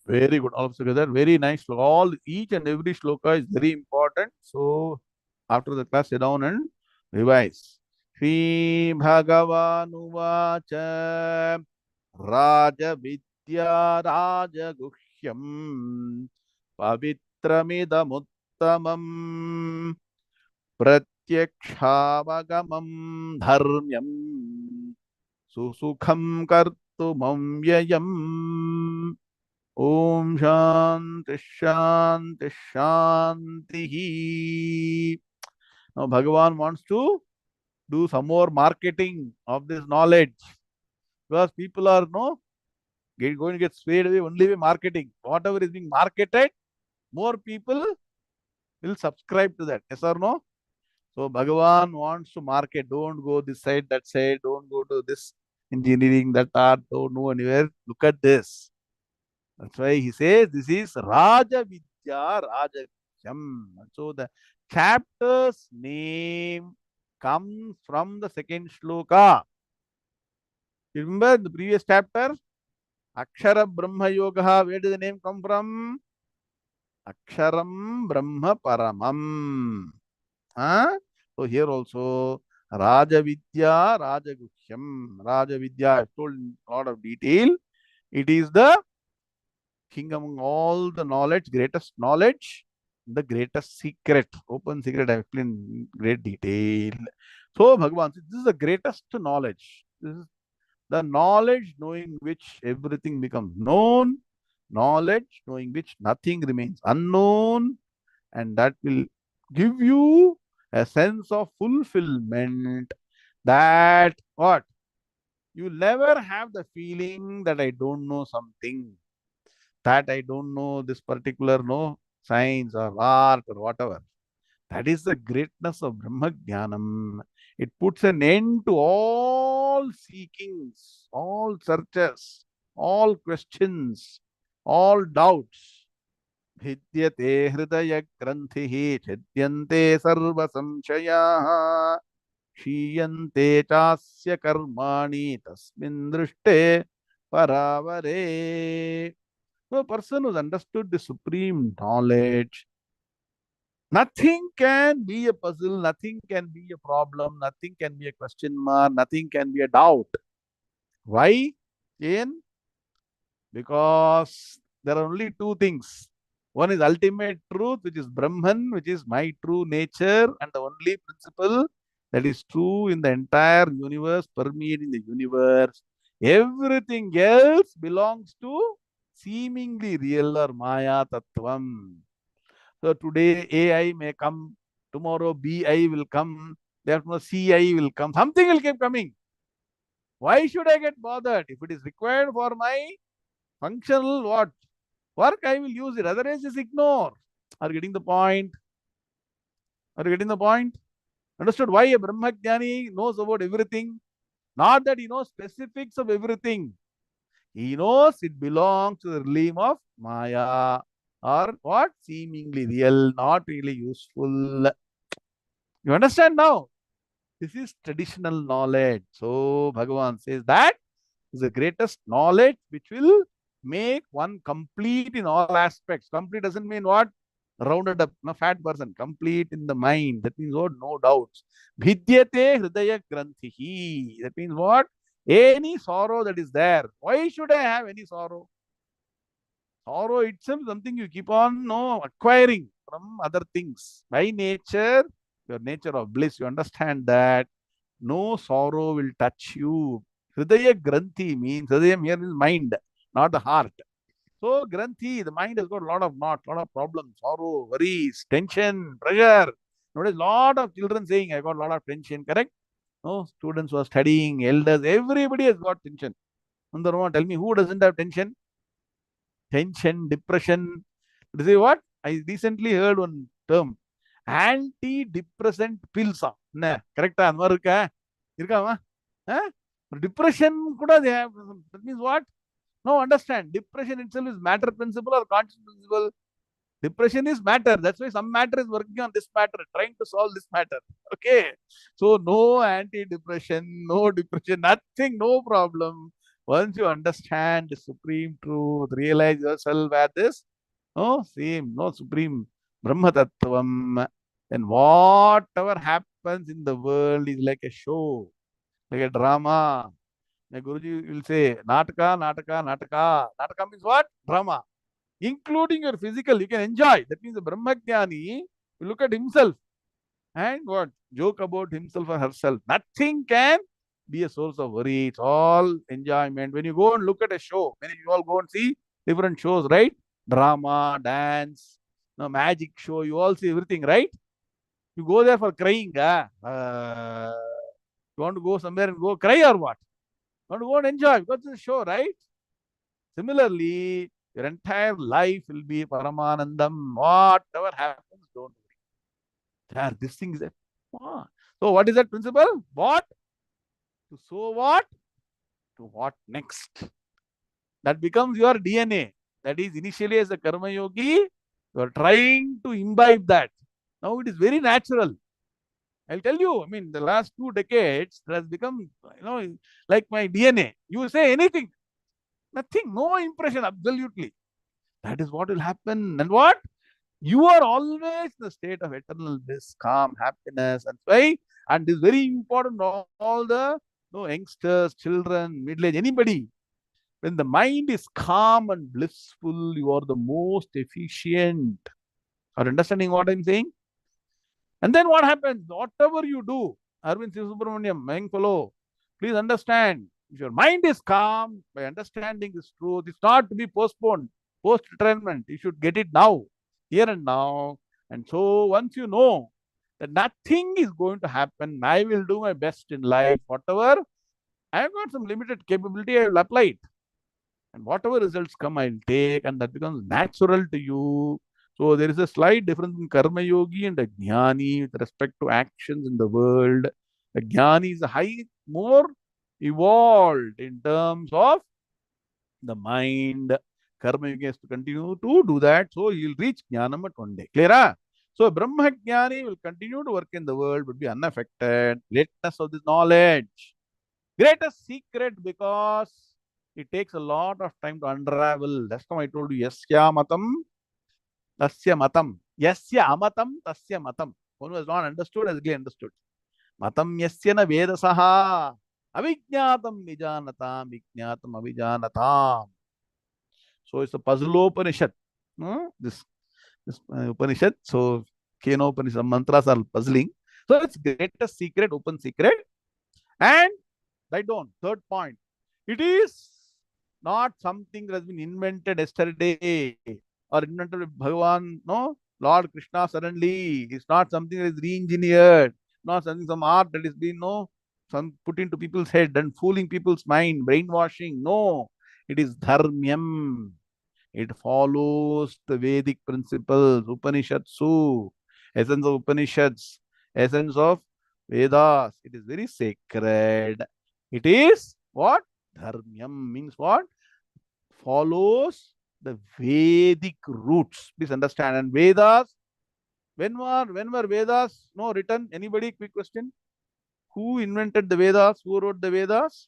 Very good. All together. Very nice. All each and every shloka is very important. So after the class, sit down and revise. Shri Bhagavanuvacha Raja Vidya Raja Guhyam Pavitramidamuttamam Pratyakshaavagamam Dharmyam Susukham Kartumam Vyayam. Om Shanti Shanti Shanti. Now Bhagavan wants to do some more marketing of this knowledge because people are going to get swayed away only by marketing. Whatever is being marketed, more people will subscribe to that. Yes or no? So Bhagavan wants to market. Don't go this side, that side. Don't go to this engineering, that art. Don't go anywhere. Look at this. That's why he says this is Raja Vidya Raja Vidyam. So the chapter's name comes from the second shloka. You remember the previous chapter? Akshara Brahma Yoga. Where did the name come from? Aksharam Brahma Paramam. Huh? So here also Raja Vidya Raja Guhyam. Raja Vidya, I've told in a lot of detail. It is the king among all the knowledge, greatest knowledge, the greatest secret, open secret. I explained in great detail. So Bhagavan says, this is the greatest knowledge. This is the knowledge knowing which everything becomes known, knowledge knowing which nothing remains unknown, and that will give you a sense of fulfillment that what? You never have the feeling that I don't know something, that I don't know this particular science or art or whatever. That is the greatness of Brahma Jnanam. It puts an end to all seekings, all searches, all questions, all doubts. Vidyate hridaya granthihi chidyante sarva samshayaha shiyante chasya karmani tasmin drishte paravare. So a person who's understood the supreme knowledge, nothing can be a puzzle, nothing can be a problem, nothing can be a question mark, nothing can be a doubt. Why? Again, because there are only two things. One is ultimate truth, which is Brahman, which is my true nature, and the only principle that is true in the entire universe, permeating the universe. Everything else belongs to seemingly real or Maya Tattvam. So today AI may come, tomorrow BI will come, therefore CI will come, something will keep coming. Why should I get bothered? If it is required for my functional what? Work, I will use it. Otherwise, just ignore. Are you getting the point? Are you getting the point? Understood why a Brahmajnani knows about everything? Not that he knows specifics of everything. He knows it belongs to the realm of Maya, or what? Seemingly real, not really useful. You understand now? This is traditional knowledge. So Bhagavan says that is the greatest knowledge which will make one complete in all aspects. Complete doesn't mean what? Rounded up, no fat person. Complete in the mind. That means what? No doubts. Bhidyate hridaya granthihi. That means what? Any sorrow that is there. Why should I have any sorrow? Sorrow itself is something you keep on acquiring from other things. By nature, your nature of bliss, you understand that no sorrow will touch you. Hridaya Granthi means, Hridayam here is mind, not the heart. So Granthi, the mind has got a lot of knots, lot of problems, sorrow, worries, tension, pressure. Notice lot of children saying, I got a lot of tension, correct? No, students who are studying, elders, everybody has got tension. Tell me who doesn't have tension? Tension, depression. They say what? I recently heard one term. Anti-depressant pills. Correct? Depression, they have. That means what? No, understand. Depression itself is matter principle or conscious principle. Depression is matter. That's why some matter is working on this matter, trying to solve this matter. Okay. So no anti-depression, no depression, nothing, no problem. Once you understand the supreme truth, realize yourself at this, no same, no supreme Brahma Tattvam, then whatever happens in the world is like a show, like a drama. The Guruji will say, Nataka, Nataka, Nataka. Nataka means what? Drama. Including your physical, you can enjoy. That means the Brahmajnani will look at himself and what? Joke about himself or herself. Nothing can be a source of worry. It's all enjoyment. When you go and look at a show, when you all go and see different shows, right? Drama, dance, no magic show, you all see everything, right? You go there for crying. You want to go somewhere and go cry or what? You want to go and enjoy because it's a show, right? Similarly, your entire life will be Paramanandam. Whatever happens, don't worry. There, this thing is there. So, what is that principle? What? To sow what? To what next? That becomes your DNA. That is, initially as a Karma Yogi, you are trying to imbibe that. Now it is very natural. I'll tell you, I mean, the last 2 decades, it has become, like my DNA. You say anything, nothing, no impression, absolutely. That is what will happen. And what? You are always in the state of eternal bliss, calm, happiness. And why? And this is very important. All the youngsters, children, middle age, anybody. When the mind is calm and blissful, you are the most efficient. Are you understanding what I'm saying? And then what happens? Whatever you do, Arvind Subramaniam, young fellow, please understand. If your mind is calm by understanding this truth, it's not to be postponed, post retirement. You should get it now, here and now. And so once you know that nothing is going to happen, I will do my best in life. Whatever, I have got some limited capability, I will apply it. And whatever results come, I will take, and that becomes natural to you. So there is a slight difference in Karma Yogi and a Jnani with respect to actions in the world. A Jnani is a more evolved in terms of the mind. Karma Yogi has to continue to do that. So he will reach Jnanam at one day. Clear? So Brahma Jnani will continue to work in the world, but be unaffected. Greatness of this knowledge. Greatest secret because it takes a lot of time to unravel. That's why I told you, Yasya Matam, Tasya Matam. Yasya Amatam, Tasya Matam. One who has not understood has really understood. Matam Yasya na Vedasaha. Avijnatam Vijanatam, Vijnatam Avijanatam. So it's a puzzle Upanishad. This Upanishad. So Keno Upanishad mantras are puzzling. So it's greatest secret, open secret. And write down, third point. It is not something that has been invented yesterday or invented by Bhagavan, no? Lord Krishna suddenly. It's not something that is re-engineered, not something, some art that is being, some put into people's head and fooling people's mind, brainwashing. No, it is dharmyam. It follows the Vedic principles, Upanishads, essence of Upanishads, essence of Vedas. It is very sacred. It is what? Dharmyam means what? follows the Vedic roots. Please understand. And Vedas, when were Vedas no written? Anybody? Quick question. Who invented the Vedas? Who wrote the Vedas?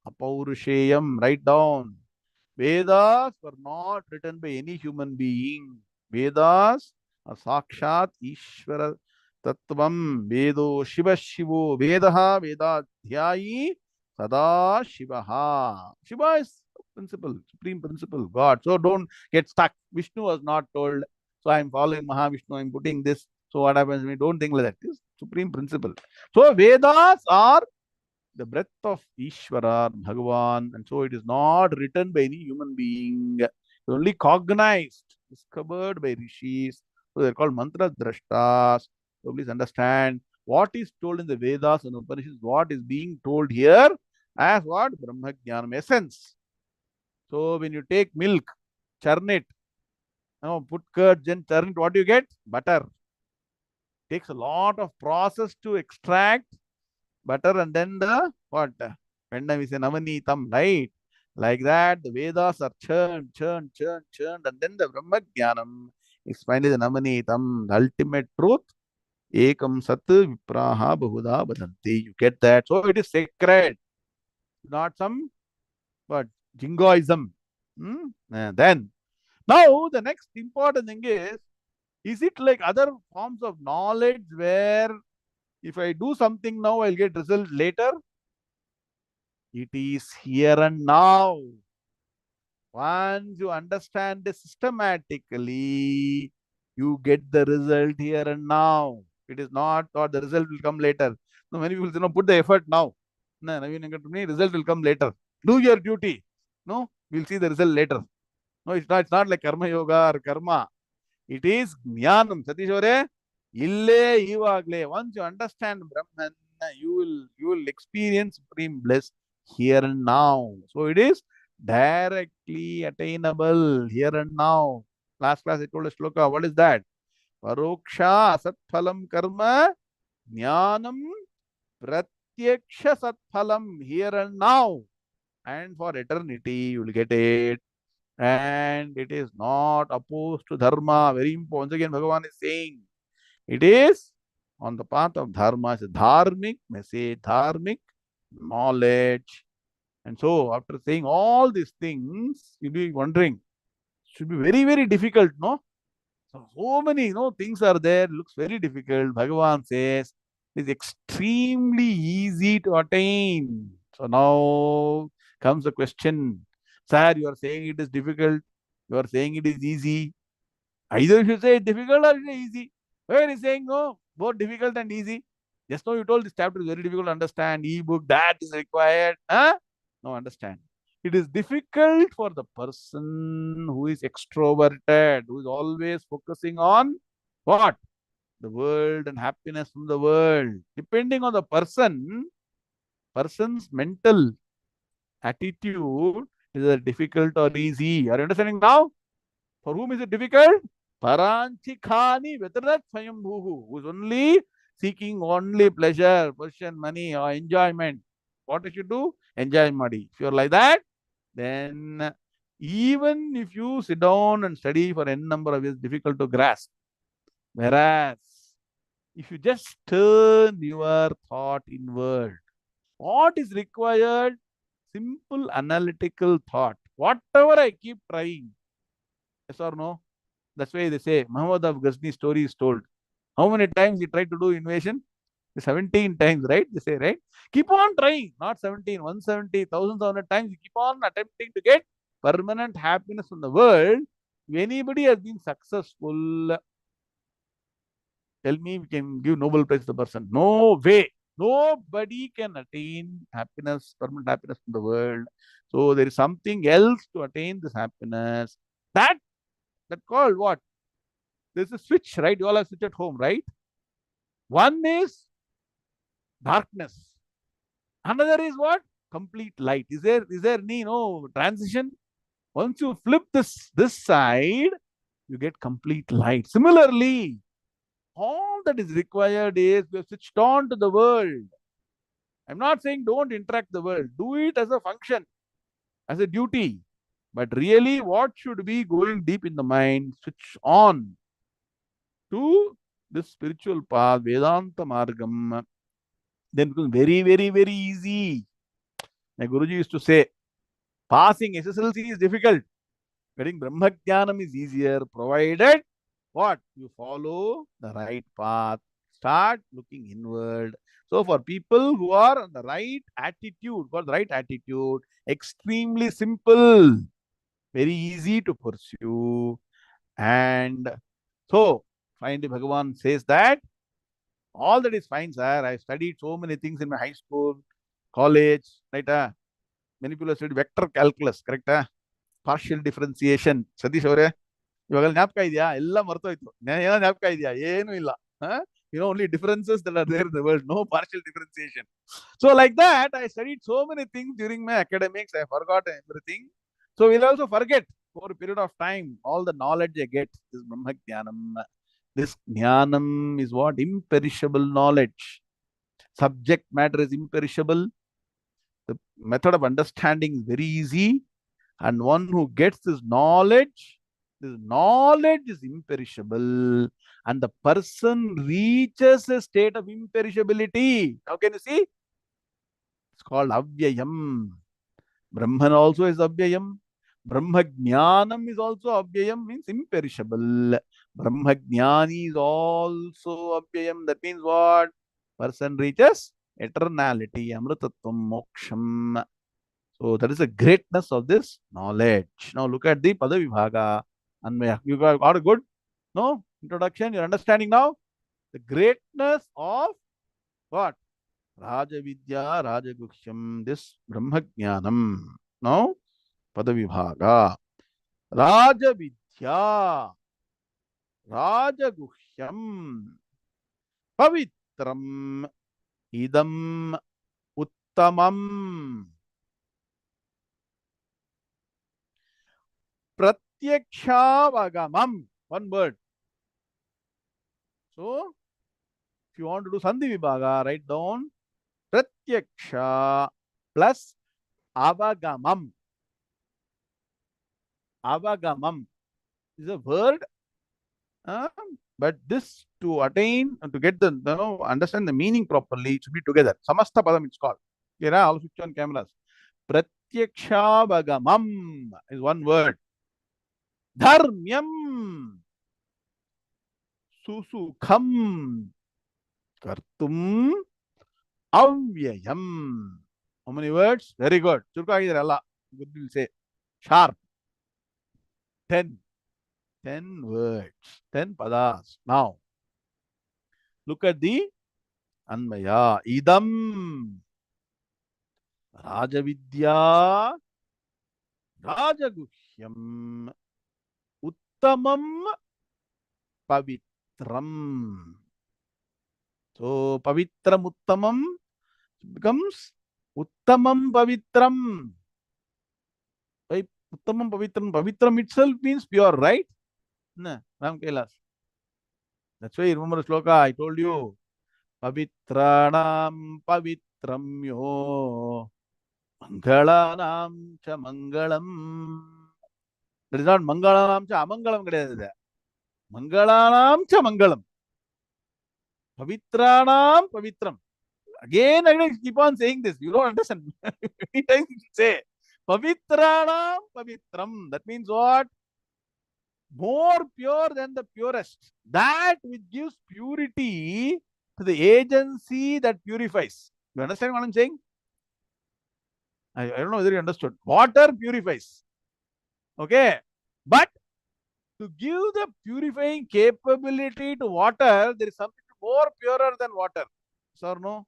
Apaurusheyam. Write down. Vedas were not written by any human being. Vedas are Sakshat Ishvara Tattvam. Vedo Shiva Shivo. Vedaha Vedadhyayi Sada Shivaha. Shiva is principle, supreme principle, God. So don't get stuck. Vishnu was not told, so I'm following Mahavishnu, I'm putting this. So what happens? We don't think like that. This supreme principle. So Vedas are the breath of Ishvara, Bhagavan, and so it is not written by any human being. It's only cognized, discovered by rishis. So they're called mantra drashtas. So please understand what is told in the Vedas and Upanishads, what is being told here as what? Brahma Jnanam, essence. So when you take milk, churn it, put curds in, churn it, what do you get? Butter. Takes a lot of process to extract butter, and then the what? When we say Navanitam, right? Like that, the Vedas are churned, and then the Brahma Jnanam is finally the Navanitam, the ultimate truth. Ekam Sat Vipraha Bahuda Badanti. You get that? So it is sacred, not some what jingoism. And then now the next important thing is it like other forms of knowledge where if I do something now, I'll get result later? It is here and now. Once you understand this systematically, you get the result here and now. It is not, or the result will come later. So many people say, no, put the effort now. No, result will come later. Do your duty. No, we'll see the result later. No, it's not like karma yoga or karma. It is jnanam. Satish Avare, ille ivagle. Once you understand Brahman, you will experience supreme bliss here and now. So it is directly attainable here and now. Last class I told a shloka. What is that? Paroksha asatphalam karma jnanam pratyaksha satphalam here and now. And for eternity you will get it. And it is not opposed to dharma. Very important. Once again, Bhagavan is saying it is on the path of dharma. It's a dharmic message, dharmic knowledge. And so, after saying all these things, you'll be wondering, should be very, very difficult, no? So many, things are there, looks very difficult. Bhagavan says it is extremely easy to attain. So now comes the question, sir, you are saying it is difficult, you are saying it is easy. Either you say it's difficult or it is easy. Where is saying no, both difficult and easy? Just now you told this chapter is very difficult to understand, e-book, that is required. Huh? No, understand. It is difficult for the person who is extroverted, who is always focusing on what? The world and happiness from the world. Depending on the person's mental attitude, is it difficult or easy? Are you understanding now? For whom is it difficult? Paranchikhani Vetanat Swayambhuhu, who is only seeking only pleasure, position, money, or enjoyment. What you should do? Enjoy money. If you're like that, then even if you sit down and study for n number of years, difficult to grasp. Whereas, if you just turn your thought inward, what is required? Simple analytical thought. Whatever I keep trying, yes or no? That's why they say Muhammad of Ghazni story is told. How many times he tried to do invasion? 17 times, right? They say, right? Keep on trying, not 17, 170, thousands of times. You keep on attempting to get permanent happiness in the world. If anybody has been successful, tell me we can give Nobel Prize to the person. No way. Nobody can attain happiness, permanent happiness in the world. So there is something else to attain this happiness. That called what? There's a switch, right? You all have switch at home, right? One is darkness. Another is what? Complete light. Is there any transition? Once you flip this side, you get complete light. Similarly, all that is required is we have switched on to the world. I'm not saying don't interact the world. Do it as a function, as a duty. But really, what should be going deep in the mind, switch on to this spiritual path, Vedanta Margam, then it becomes very, very, very easy. My Guruji used to say, passing SSLC is difficult. Getting Brahmajnanam is easier, provided what? You follow the right path. Start looking inward. So for people who are on the right attitude, for the right attitude, extremely simple, very easy to pursue. And so finally Bhagavan says that all that is fine, sir. I studied so many things in my high school, college, right? Many people have studied vector calculus, correct? Partial differentiation. Satish ಅವರೇ ಇವಾಗೆಲ್ಲ ಜ್ಞಾಪಕ ಇದೆಯಾ? ಎಲ್ಲ ಮರ್ತೋಯ್ತು. ಏನೋ ಜ್ಞಾಪಕ ಇದೆಯಾ? ಏನೂ ಇಲ್ಲ. Only differences that are there in the world, no partial differentiation. So like that, I studied so many things during my academics. I forgot everything. So we'll also forget over a period of time all the knowledge I get. This Brahma Jnanam. This Jnanam is what? Imperishable knowledge. Subject matter is imperishable. The method of understanding is very easy. And one who gets this knowledge is imperishable. And the person reaches a state of imperishability. How can you see? It's called Avyayam. Brahman also is Avyayam. Brahma Jnanam is also Avyayam, means imperishable. Brahma Jnani is also Avyayam. That means what? Person reaches eternality, Amritattvam, Moksham. So that is the greatness of this knowledge. Now look at the Padavibhaga. Anvaya. You got a good introduction? You're understanding now? The greatness of what? Rajavidya, Rajaguhyam, this Brahmajnanam. Now, Padavibhaga. Rajavidya, Rajaguhyam, Pavitram, Idam, Uttamam. Pratyakshaavagamam. One word. So, if you want to do Sandhi Vibhaga, write down Pratyaksha plus Avagamam. Avagamam is a word, but this to attain and to get the understand the meaning properly, it should be together. Samastha Padam it's called. Here, all switch on cameras. Pratyakshaavagamam is one word. Dharmyam Susukham Kartum Avyayam. How many words? Very good. Churka idhar alla. Good will say. Sharp. 10. 10 words. 10 padas. Now, look at the Anmaya. Idam. Rajavidya. Rajaguhyam. Uttamam. Pavitram. So, Pavitram Uttamam becomes Uttamam Pavitram. Uttamam Pavitram. Pavitram itself means pure, right? No, Ram Kailas. That's why you remember the sloka I told you. Pavitranam Pavitramyo Mangalanam cha Mangalam. That is not Mangalanam cha Amangalam. Mangalanam cha Mangalam. Pavitranam Pavitram. Again, I keep on saying this. You don't understand. Many times you say Pavitranam Pavitram. That means what? More pure than the purest. That which gives purity to the agency that purifies. You understand what I'm saying? I don't know whether you understood. Water purifies. Okay. But to give the purifying capability to water, there is something more purer than water. Yes or no?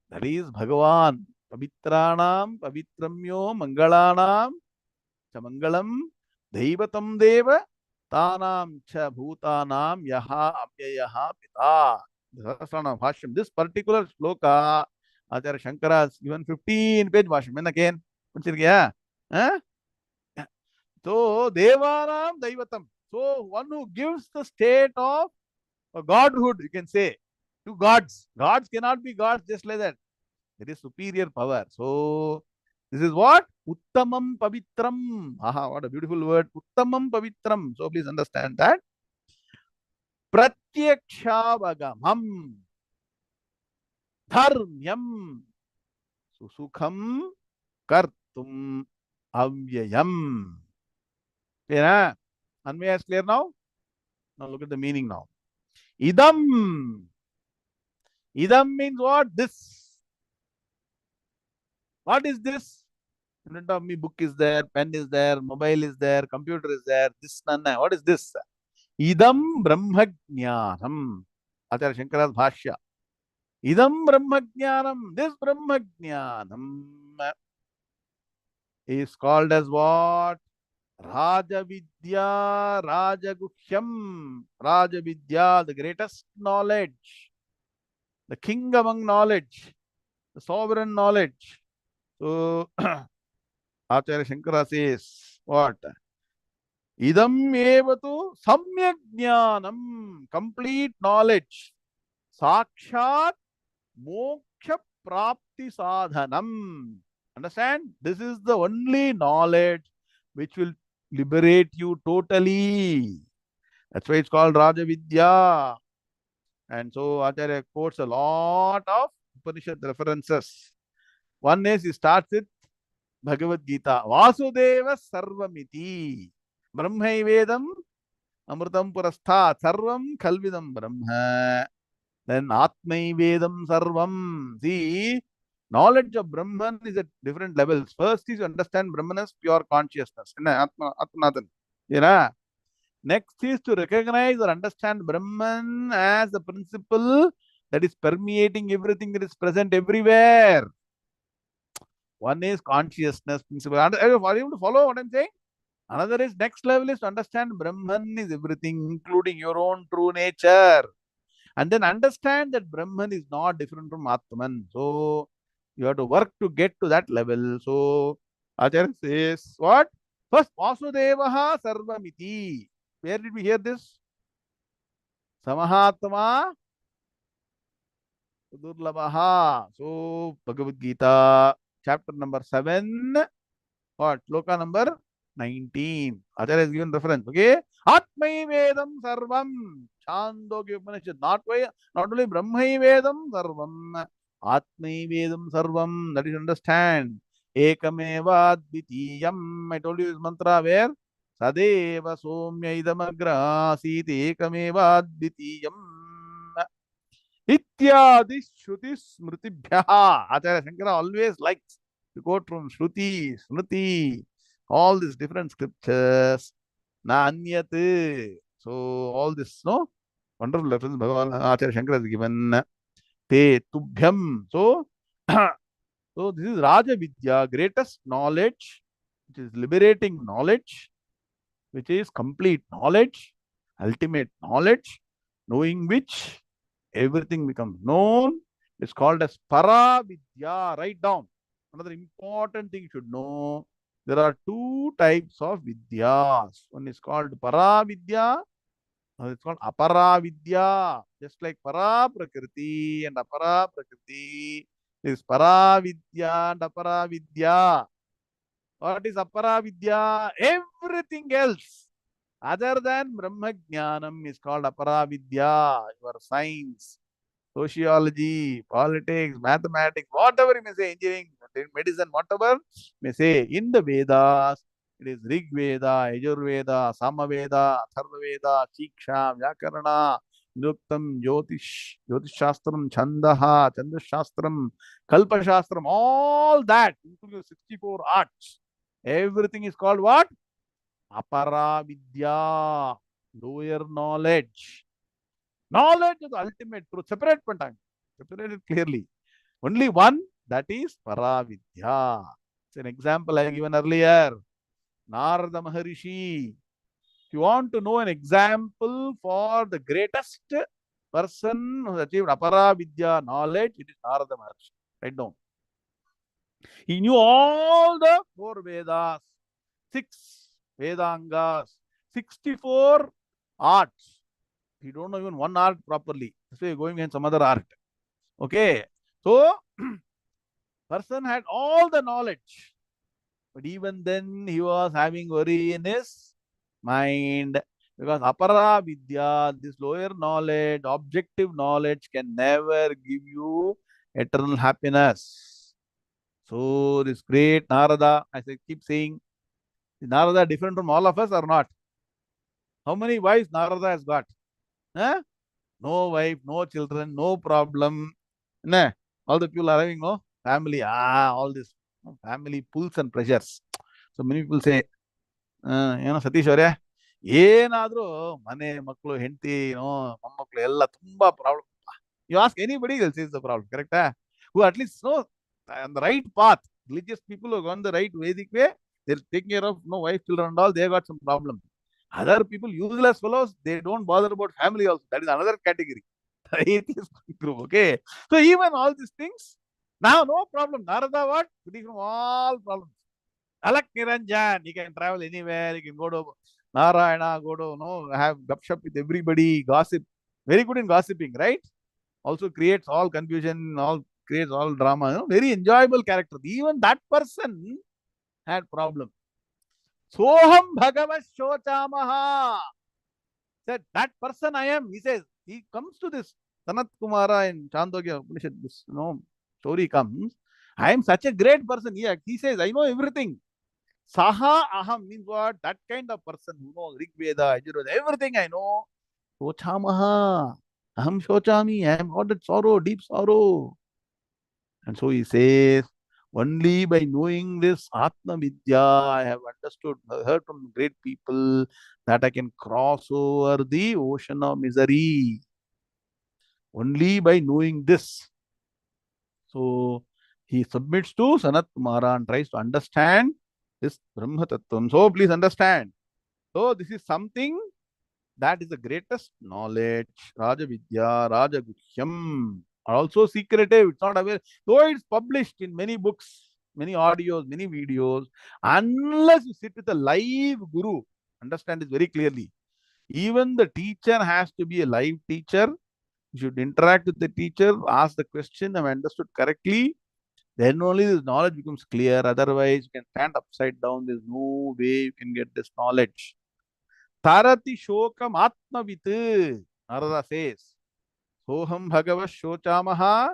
That is Bhagavan. Pavitranam, Pavitramyo, Mangalanam, Chamangalam, Daivatam Deva, Tanam Cha Bhutanam Yaha Apyayaha Pita. This particular sloka, Acharya Shankara has given 15 page Bhashyam. When again? Huh? So, Devanam Daivatam. So, one who gives the state of godhood, you can say, to gods. Gods cannot be gods just like that. It is superior power. So, This is what? Uttamam Pavitram. Aha, what a beautiful word. Uttamam Pavitram. So please understand that. Pratyakshabagamam Dharmyam Susukham Kartum Avyayam. Clear, huh? Anvaya is clear now? Now look at the meaning now. Idam. Idam means what? This. What is this? In front of me, book is there, pen is there, mobile is there, computer is there. This, none. What is this? Idam Brahmajnanam. Acharya Shankara's Bhashya. Idam Brahmajnanam. This Brahmajnanam is called as what? Rajavidya, Rajaguhyam. Rajavidya, the greatest knowledge, the king among knowledge, the sovereign knowledge. So, Acharya Shankara says, what? Idam evatu samyak jnanam, complete knowledge. Sakshat moksha prapti sadhanam. Understand? This is the only knowledge which will liberate you totally. That's why it's called Rajavidya. And so Acharya quotes a lot of Upanishad references. One is he starts with Bhagavad Gita. Vasudeva Sarvamiti. Brahmaivedam Amritam Purastha. Sarvam Kalvidam Brahma. Then Atmaivedam Sarvam. See, knowledge of Brahman is at different levels. First is to understand Brahman as pure consciousness. Atmanathan. Yeah. Next is to recognize or understand Brahman as the principle that is permeating everything that is present everywhere. One is consciousness principle. Are you able to follow what I'm saying? Another is next level is to understand Brahman is everything, including your own true nature. And then understand that Brahman is not different from Atman. So you have to work to get to that level. So Acharya says, what? First, Vasudevaha Sarvamiti. Where did we hear this? Samahatma Durlabaha. So Bhagavad Gita, chapter number 7. What? Loka number 19. Acharya has given reference. Okay. Atmai Vedam Sarvam. Chandogya Upanishad. Not only Brahmai Vedam Sarvam. Atmai Vedam Sarvam. That is understand. Ekameva Dvitiyam. I told you this mantra where? Sadeva Somya Idamagra Siti Ekameva Dvitiyam. Ityadi Shruti Smritibhyaha. Acharya Shankara always likes to quote from Shruti, Smriti, all these different scriptures. Na Anyat. So, all this, no? Wonderful reference Bhagavan Acharya Shankara has given. Te Tubhyam. So, so this is Raja Vidya, greatest knowledge, which is liberating knowledge, which is complete knowledge, ultimate knowledge, knowing which everything becomes known. It's called as Paravidya. Write down. Another important thing you should know. There are two types of Vidyas. One is called Paravidya. Another is called Aparavidya. Just like Para Prakriti and Apara Prakriti. Is Paravidya and Aparavidya. What is Aparavidya? Everything else other than Brahma Jnanam is called Aparavidya. Your science, sociology, politics, mathematics, whatever you may say, engineering, medicine, whatever you may say, in the Vedas, it is Rig Veda, Yajur Veda, Sama Veda, Atharva Veda, Chiksha, Vyakarana, Nuktam, Jyotish Shastram, Chandaha, Chandash Shastram, Kalpa Shastram, all that, including 64 arts. Everything is called what? Apara Vidya, lower knowledge. Knowledge is the ultimate truth. Separate pantan. Separate it clearly. Only one, that is Paravidya. It's an example I have given earlier. Narada Maharishi. If you want to know an example for the greatest person who achieved Aparavidya knowledge, it is Narada Maharishi. Write down. He knew all the four Vedas, six Vedangas, 64 arts. You don't know even one art properly. That's why you're going in some other art. Okay. So, person had all the knowledge. But even then, he was having worry in his mind because apara vidya, this lower knowledge, objective knowledge, can never give you eternal happiness. So, this great Narada, as I keep saying, is Narada different from all of us or not? How many wives Narada has got? Huh? No wife, no children, no problem. Nah, all the people are having no family. All this family pulls and pressures. So many people say, ಏನೋ ಸತೀಶ್ ಅವರೇ, ಏನಾದ್ರೂ ಮನೆ ಮಕ್ಕಳು ಹೆಂಡತಿ ಮೊಮ್ಮಕ್ಕಳು ಎಲ್ಲ ತುಂಬಾ problem. You ask anybody, they'll say it's the problem, correct? Who at least know on the right path. Religious people who have gone the right Vedic way, they're taking care of no wife, children, and all. They got some problem. Other people, useless fellows, they don't bother about family also. That is another category. The atheist group. Okay. So even all these things, now no problem. Narada what? Free from all problems. Alak Niranjan, he can travel anywhere. He can go to Narayana, go to have gupshup with everybody, gossip. Very good in gossiping, right? Also creates all confusion, all creates all drama. Very enjoyable character. Even that person had problem. Soham Bhagavat Shochamaha. Said that person I am. He says he comes to this Sanat Kumara in Chandogya Upanishad. This story comes. I am such a great person. He says I know everything. Saha Aham means what? That kind of person who knows Rig Veda, Yajurveda, everything I know. Shochamaha. Aham Shochami. I am got that sorrow, deep sorrow. And so he says, only by knowing this Atma Vidya, I have understood, heard from great people that I can cross over the ocean of misery. Only by knowing this. So he submits to Sanat Kumara and tries to understand this Brahma Tattvam. So please understand. So this is something that is the greatest knowledge. Raja Vidya, Raja Guhyam. Also secretive. It's not aware. Though it's published in many books, many audios, many videos, unless you sit with a live guru, understand this very clearly. Even the teacher has to be a live teacher. You should interact with the teacher, ask the question, have understood correctly. Then only this knowledge becomes clear. Otherwise, you can stand upside down. There's no way you can get this knowledge. Tarati shokam atmavit. Narada says, Soham Bhagava Shochamaha.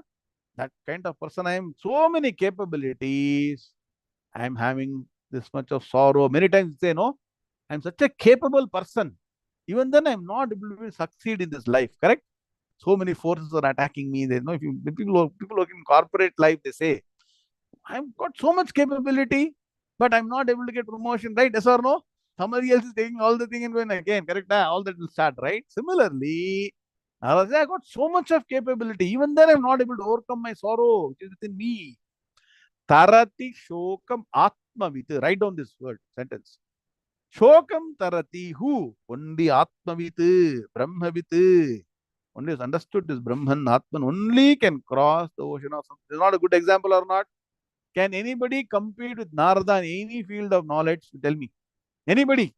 That kind of person I am. So many capabilities. I am having this much of sorrow. Many times you say, no, I am such a capable person. Even then, I am not able to succeed in this life. Correct? So many forces are attacking me. They know if you people work in corporate life, they say, I've got so much capability, but I'm not able to get promotion, right? Yes or no? Somebody else is taking all the thing and going again, correct? All that will start, right? Similarly, I got so much of capability. Even then, I'm not able to overcome my sorrow, which is within me. Tarati shokam atmavit. Write down this word, sentence. Shokam tarati. Who? Only atmavit, brahmavit. Only has understood this Brahman, Atman, only can cross the ocean of something. Is not a good example or not? Can anybody compete with Narada in any field of knowledge? Tell me. Anybody?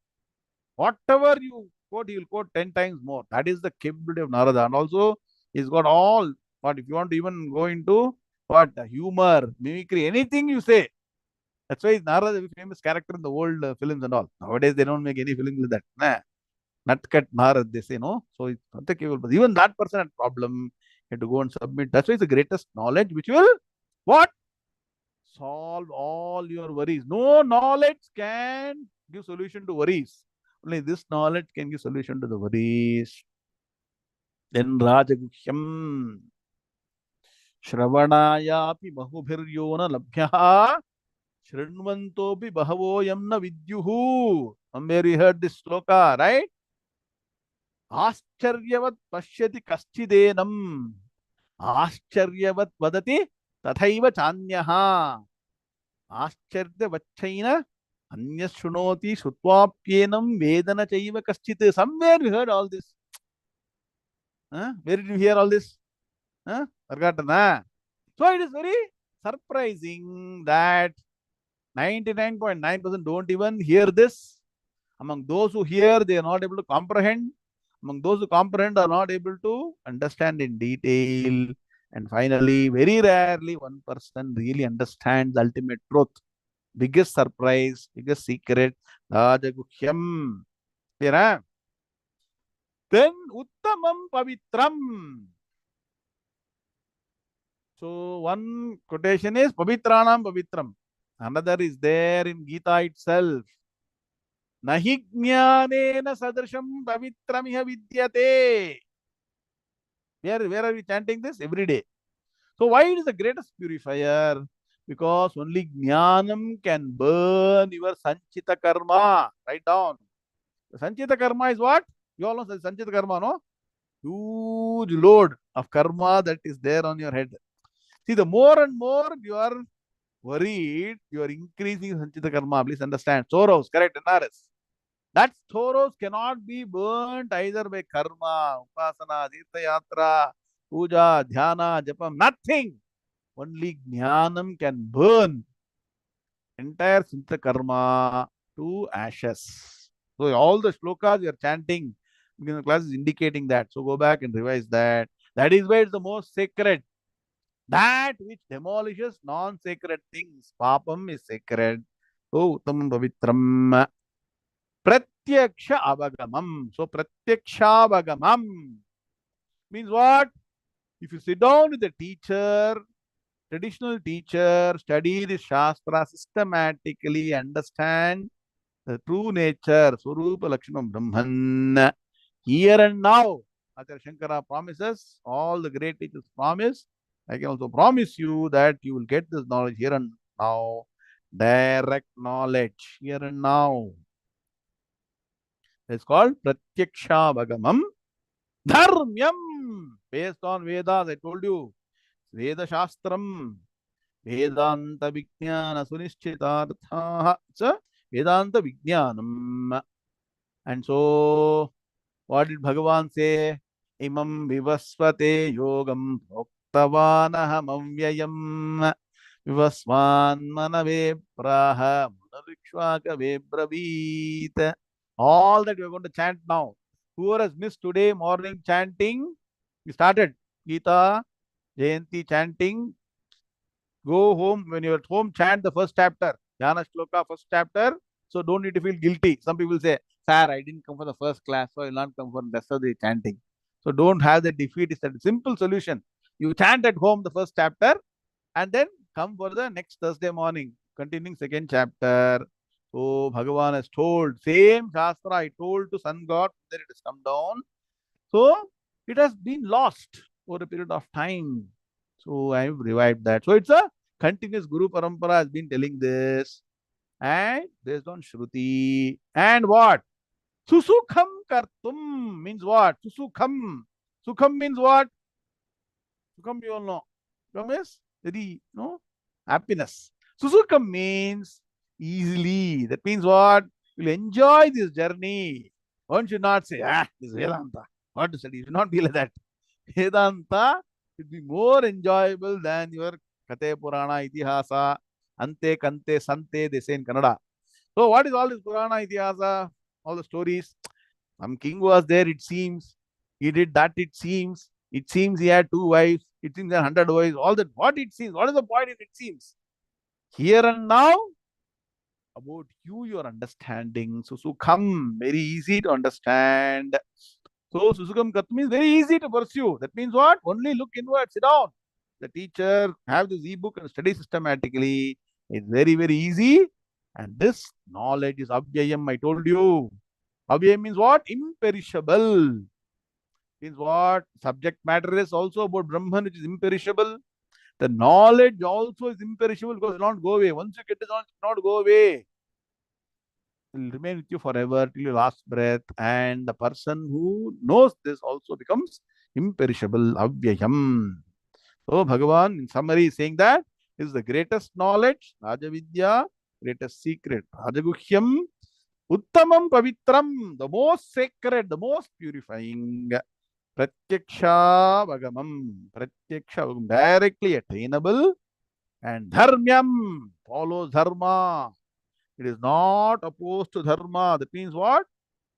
Whatever you quote, he will quote 10 times more. That is the capability of Narada. And also, he's got all. But if you want to even go into what? Humor, mimicry, anything you say. That's why Narada is a famous character in the old films and all. Nowadays, they don't make any films like that. Nah. Nutcut Narad, they say, no. So it's not the capable. But even that person had problem. He had to go and submit. That's why it's the greatest knowledge, which will what? Solve all your worries. No knowledge can give solution to worries. Only this knowledge can give solution to the worries. Then Rajaguhyam Shravanayapi Bahubhiryona Labhyaha Shrinvantopi Bahavoyamna Vidyuhu. Somewhere you heard this sloka, right? Ascharyavat Pashyati Kaschidenam. Ascharyavat Vadati Tathaiva Chanyaha. Ascharya Anya Shunoti Sutwapyenam Vedana Chaiva Kaschit. Somewhere we heard all this. Where did you hear all this? Forgotten, huh? So it is very surprising that 99.9% don't even hear this. Among those who hear, they are not able to comprehend. Among those who comprehend are not able to understand in detail. And finally, very rarely one person really understands the ultimate truth. biggest surprise, biggest secret, Rajaguhyam. Clear, huh? Then Uttamam Pavitram. So one quotation is Pavitranam Pavitram. Another is there in Gita itself. Nahi jnanena sadrisham pavitramiha vidyate. Where are we chanting this? Every day. So why it is the greatest purifier? Because only jnanam can burn your sanchita karma. Write down. The sanchita karma is what? You all know the sanchita karma, no? Huge load of karma that is there on your head. See, the more and more you are worried, you are increasing sanchita karma. Please understand. Sorrows, correct? NRS. That sorrows cannot be burnt either by karma, upasana, tirtha yatra, puja, dhyana, japam, nothing. Only jnanam can burn entire sanchita karma to ashes. So all the shlokas you are chanting in the class is indicating that. So go back and revise that. That is why it's the most sacred. That which demolishes non-sacred things. Papam is sacred. So uttam pavitram. Pratyaksha avagamam. So pratyaksha avagamam means what? If you sit down with the teacher, traditional teacher, study the Shastra systematically, understand the true nature, Swarupa Lakshanam Brahman, here and now. Acharya Shankara promises, all the great teachers promise. I can also promise you that you will get this knowledge here and now. Direct knowledge here and now. It's called Pratyaksha Bhagamam Dharmyam. Based on Vedas, I told you. Veda Shastram. Vedanta Vijnana Sunischitartha. It's a Vedanta Vijnanam. And so, what did Bhagavan say? Imam vivasvate yogam proktavanaham avyayam vivasvan manave praha munarikshvaka bravit. All that we are going to chant now. Whoever has missed today morning chanting, we started Gita, Jayanti chanting. Go home. When you're at home, chant the first chapter. Jnana Shloka, first chapter. So don't need to feel guilty. Some people say, Sir, I didn't come for the first class, so I'll not come for the rest of the chanting. So don't have the defeat. It's a simple solution. You chant at home the first chapter and then come for the next Thursday morning, continuing second chapter. So Bhagavan has told, same Shastra I told to Sun God, that it has come down. So it has been lost over a period of time. So I have revived that. So it's a continuous Guru Parampara has been telling this. And based on Shruti. And what? Susukham kartum means what? Susukham. Sukham means what? Sukham you all know. Sukham is very, happiness. Susukham means easily. That means what? You'll enjoy this journey. One should not say, this is Vedanta. What to study? You should not be like that. Vedanta should be more enjoyable than your Kate Purana Itihasa, Ante Kante Sante, they say in Kannada. So, what is all this Purana Itihasa? All the stories. Some king was there, it seems. He did that, it seems. It seems he had two wives. It seems he had 100 wives. All that, what it seems. What is the point in it seems? Here and now, about you, your understanding. So, Sukham, very easy to understand. So, Susukam Katmi is very easy to pursue. That means what? Only look inward, sit down. The teacher, have this e-book and study systematically. It's very, very easy. And this knowledge is Abhyayam, I told you. Abhyayam means what? Imperishable. Means what? Subject matter is also about Brahman, which is imperishable. The knowledge also is imperishable because it will not go away. Once you get it on, it will not go away. It will remain with you forever till your last breath. And the person who knows this also becomes imperishable, avyayam. So Bhagavan, in summary, is saying that this is the greatest knowledge, Rajavidya, greatest secret, Rajaguhyam, Uttamam Pavitram, the most sacred, the most purifying, Pratyaksha Bhagamam, Pratyaksha Bhagam, directly attainable, and Dharmyam, follows Dharma. It is not opposed to Dharma. That means what?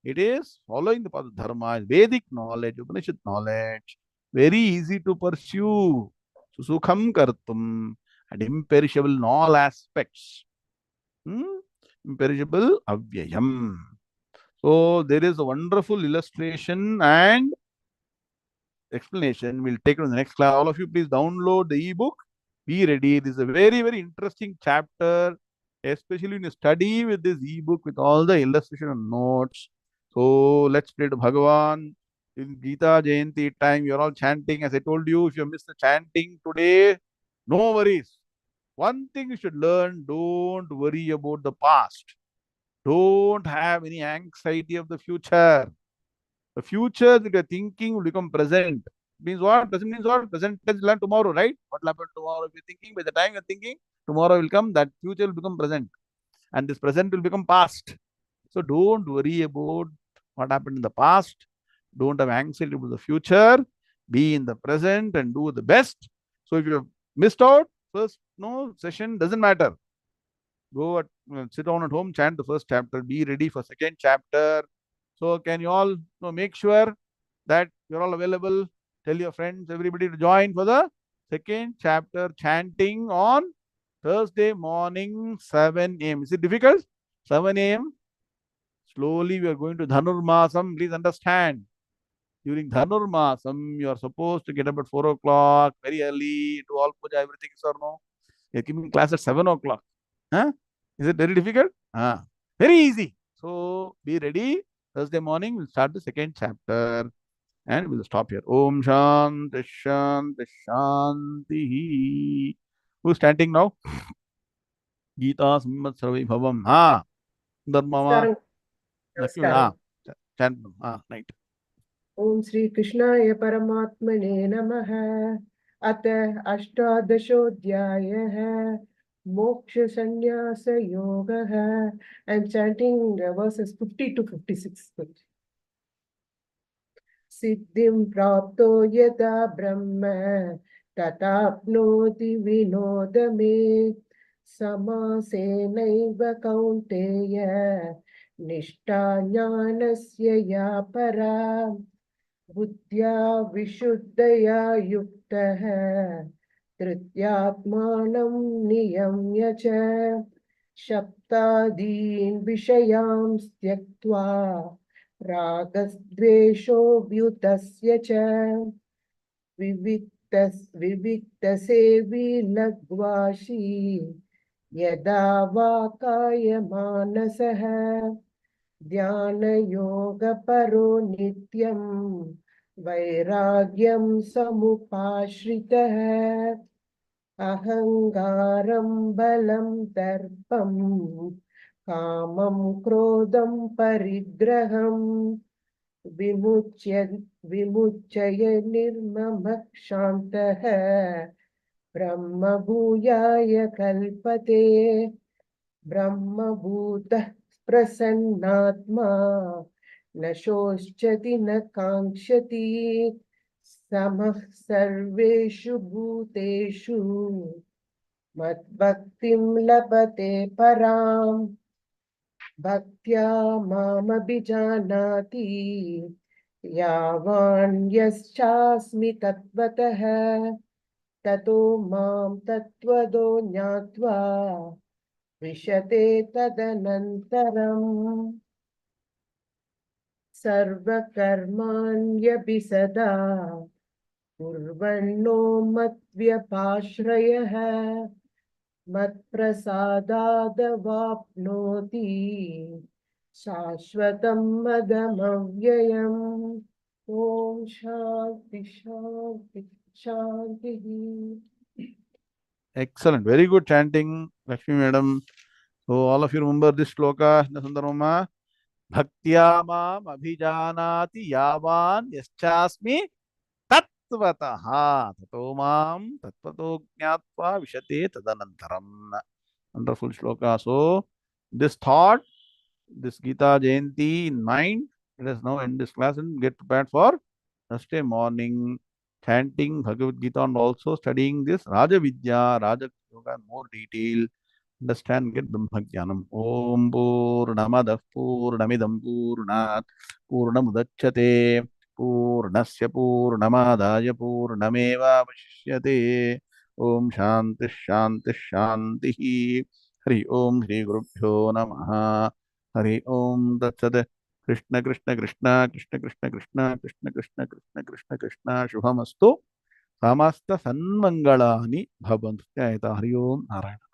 It is following the path of Dharma, Vedic knowledge, Upanishad knowledge, very easy to pursue. Susukham kartum and imperishable in all aspects. Hmm? Imperishable, avyayam. So there is a wonderful illustration and explanation. We'll take it in the next class. All of you, please download the ebook. Be ready. This is a very, very interesting chapter, especially when you study with this ebook with all the illustration and notes. So let's pray to Bhagavan. In Gita Jayanti time, you're all chanting. As I told you, if you miss the chanting today, no worries. One thing you should learn, don't worry about the past. Don't have any anxiety of the future. The future that you're thinking will become present. Means what? Present means what? Present tense learn tomorrow, right? What will happen tomorrow? If you're thinking, by the time you're thinking, tomorrow will come, that future will become present. And this present will become past. So don't worry about what happened in the past. Don't have anxiety about the future. Be in the present and do the best. So if you have missed out, first no session doesn't matter. Go at sit down at home, chant the first chapter, be ready for second chapter. So can you all make sure that you're all available? Tell your friends, everybody to join for the second chapter chanting on Thursday morning, 7 a.m. Is it difficult? 7 a.m. Slowly we are going to Dhanurmasam. Please understand. During Dhanurmasam, you are supposed to get up at 4 o'clock, very early, do all puja, everything, sir. No? You're giving class at 7 o'clock. Huh? Is it very difficult? Very easy. So be ready. Thursday morning, we'll start the second chapter and we'll stop here. Om Shanti Shanti Shanti. Who's chanting now? Gita Samvat Sarvai Bhavam. Dharmama. नमस्कारं Lakshmi. नमस्कारम् Chant. Right. ॐ श्रीकृष्णाय परमात्मने नमः अथ अष्टादशोऽध्यायः मोक्षसंन्यासयोगः I'm chanting verses 50 to 56. सिद्धिं प्राप्तो यदा ब्रह्म तथाप्नोति विनोदमे समासेनैव कौन्तेय निष्ठा ज्ञानस्य या परा बुद्ध्या विशुद्धया युक्तः तृतीयात्मानं नियम्य च सप्तादीन् विषयान् त्यक्त्वा रागद्वेषोऽव्युतस्य च विविक्तसेवी लघ्वाशी यदा वा कायमानसः ध्यानयोगपरो नित्यं वैराग्यं समुपाश्रितः अहङ्कारं बलं दर्पं कामं क्रोधं परिग्रहं विमुच्य निर्ममः शान्तः ब्रह्मभूयाय कल्पते ब्रह्मभूतः प्रसन्नात्मा न शोच्यति न काङ्क्षति समः सर्वेषु भूतेषु मद्भक्तिं लभते पराम् भक्त्या मामभिजानाति यावान्यश्चास्मि तत्त्वतः ततो मां तत्त्वतो ज्ञात्वा विशते तदनन्तरम् सर्वकर्माण्यपि सदा कुर्वन्नो मद्व्यपाश्रयः मत्प्रसादादवाप्नोति शाश्वतं मदमव्ययम् ॐ शान्ति शान्ति शान्तिः. Excellent. Very good chanting, Lakshmi madam. So all of you remember this shloka, Sundarama. Bhaktya mam abhijanati yavan yaschasmi tattvataha tato mam tattvato jnatva vishate tadanantaram. Wonderful shloka. So this thought, this Gita Jayanti in mind, let us now end this class and get prepared for Thursday morning chanting Bhagavad Gita and also studying this Raja Vidya, Raja Yoga in more detail. Understand, get Brahma Jnanam. Om Purnamadah Purnamidam Purnat Purnamudachyate Purnasya Purnamadaya Purnameva Vashishyate. Om Shanti Shanti Shanti. ಹರಿ ಓಂ ಶ್ರೀ ಗುರುಭ್ಯೋ ನಮಃ. ಹರಿ ಓಂ ತತ್ಸತ್. ಕೃಷ್ಣ ಕೃಷ್ಣ ಕೃಷ್ಣ ಕೃಷ್ಣ ಕೃಷ್ಣ ಕೃಷ್ಣ ಕೃಷ್ಣ ಕೃಷ್ಣ ಕೃಷ್ಣ ಕೃಷ್ಣ ಕೃಷ್ಣ ಶುಭಮಸ್ತು. ಸಮಸ್ತ ಸನ್ಮಂಗಳಾನಿ ಭವಂತು. ಆಯ್ತಾ? ಹರಿ ಓಂ ನಾರಾಯಣ.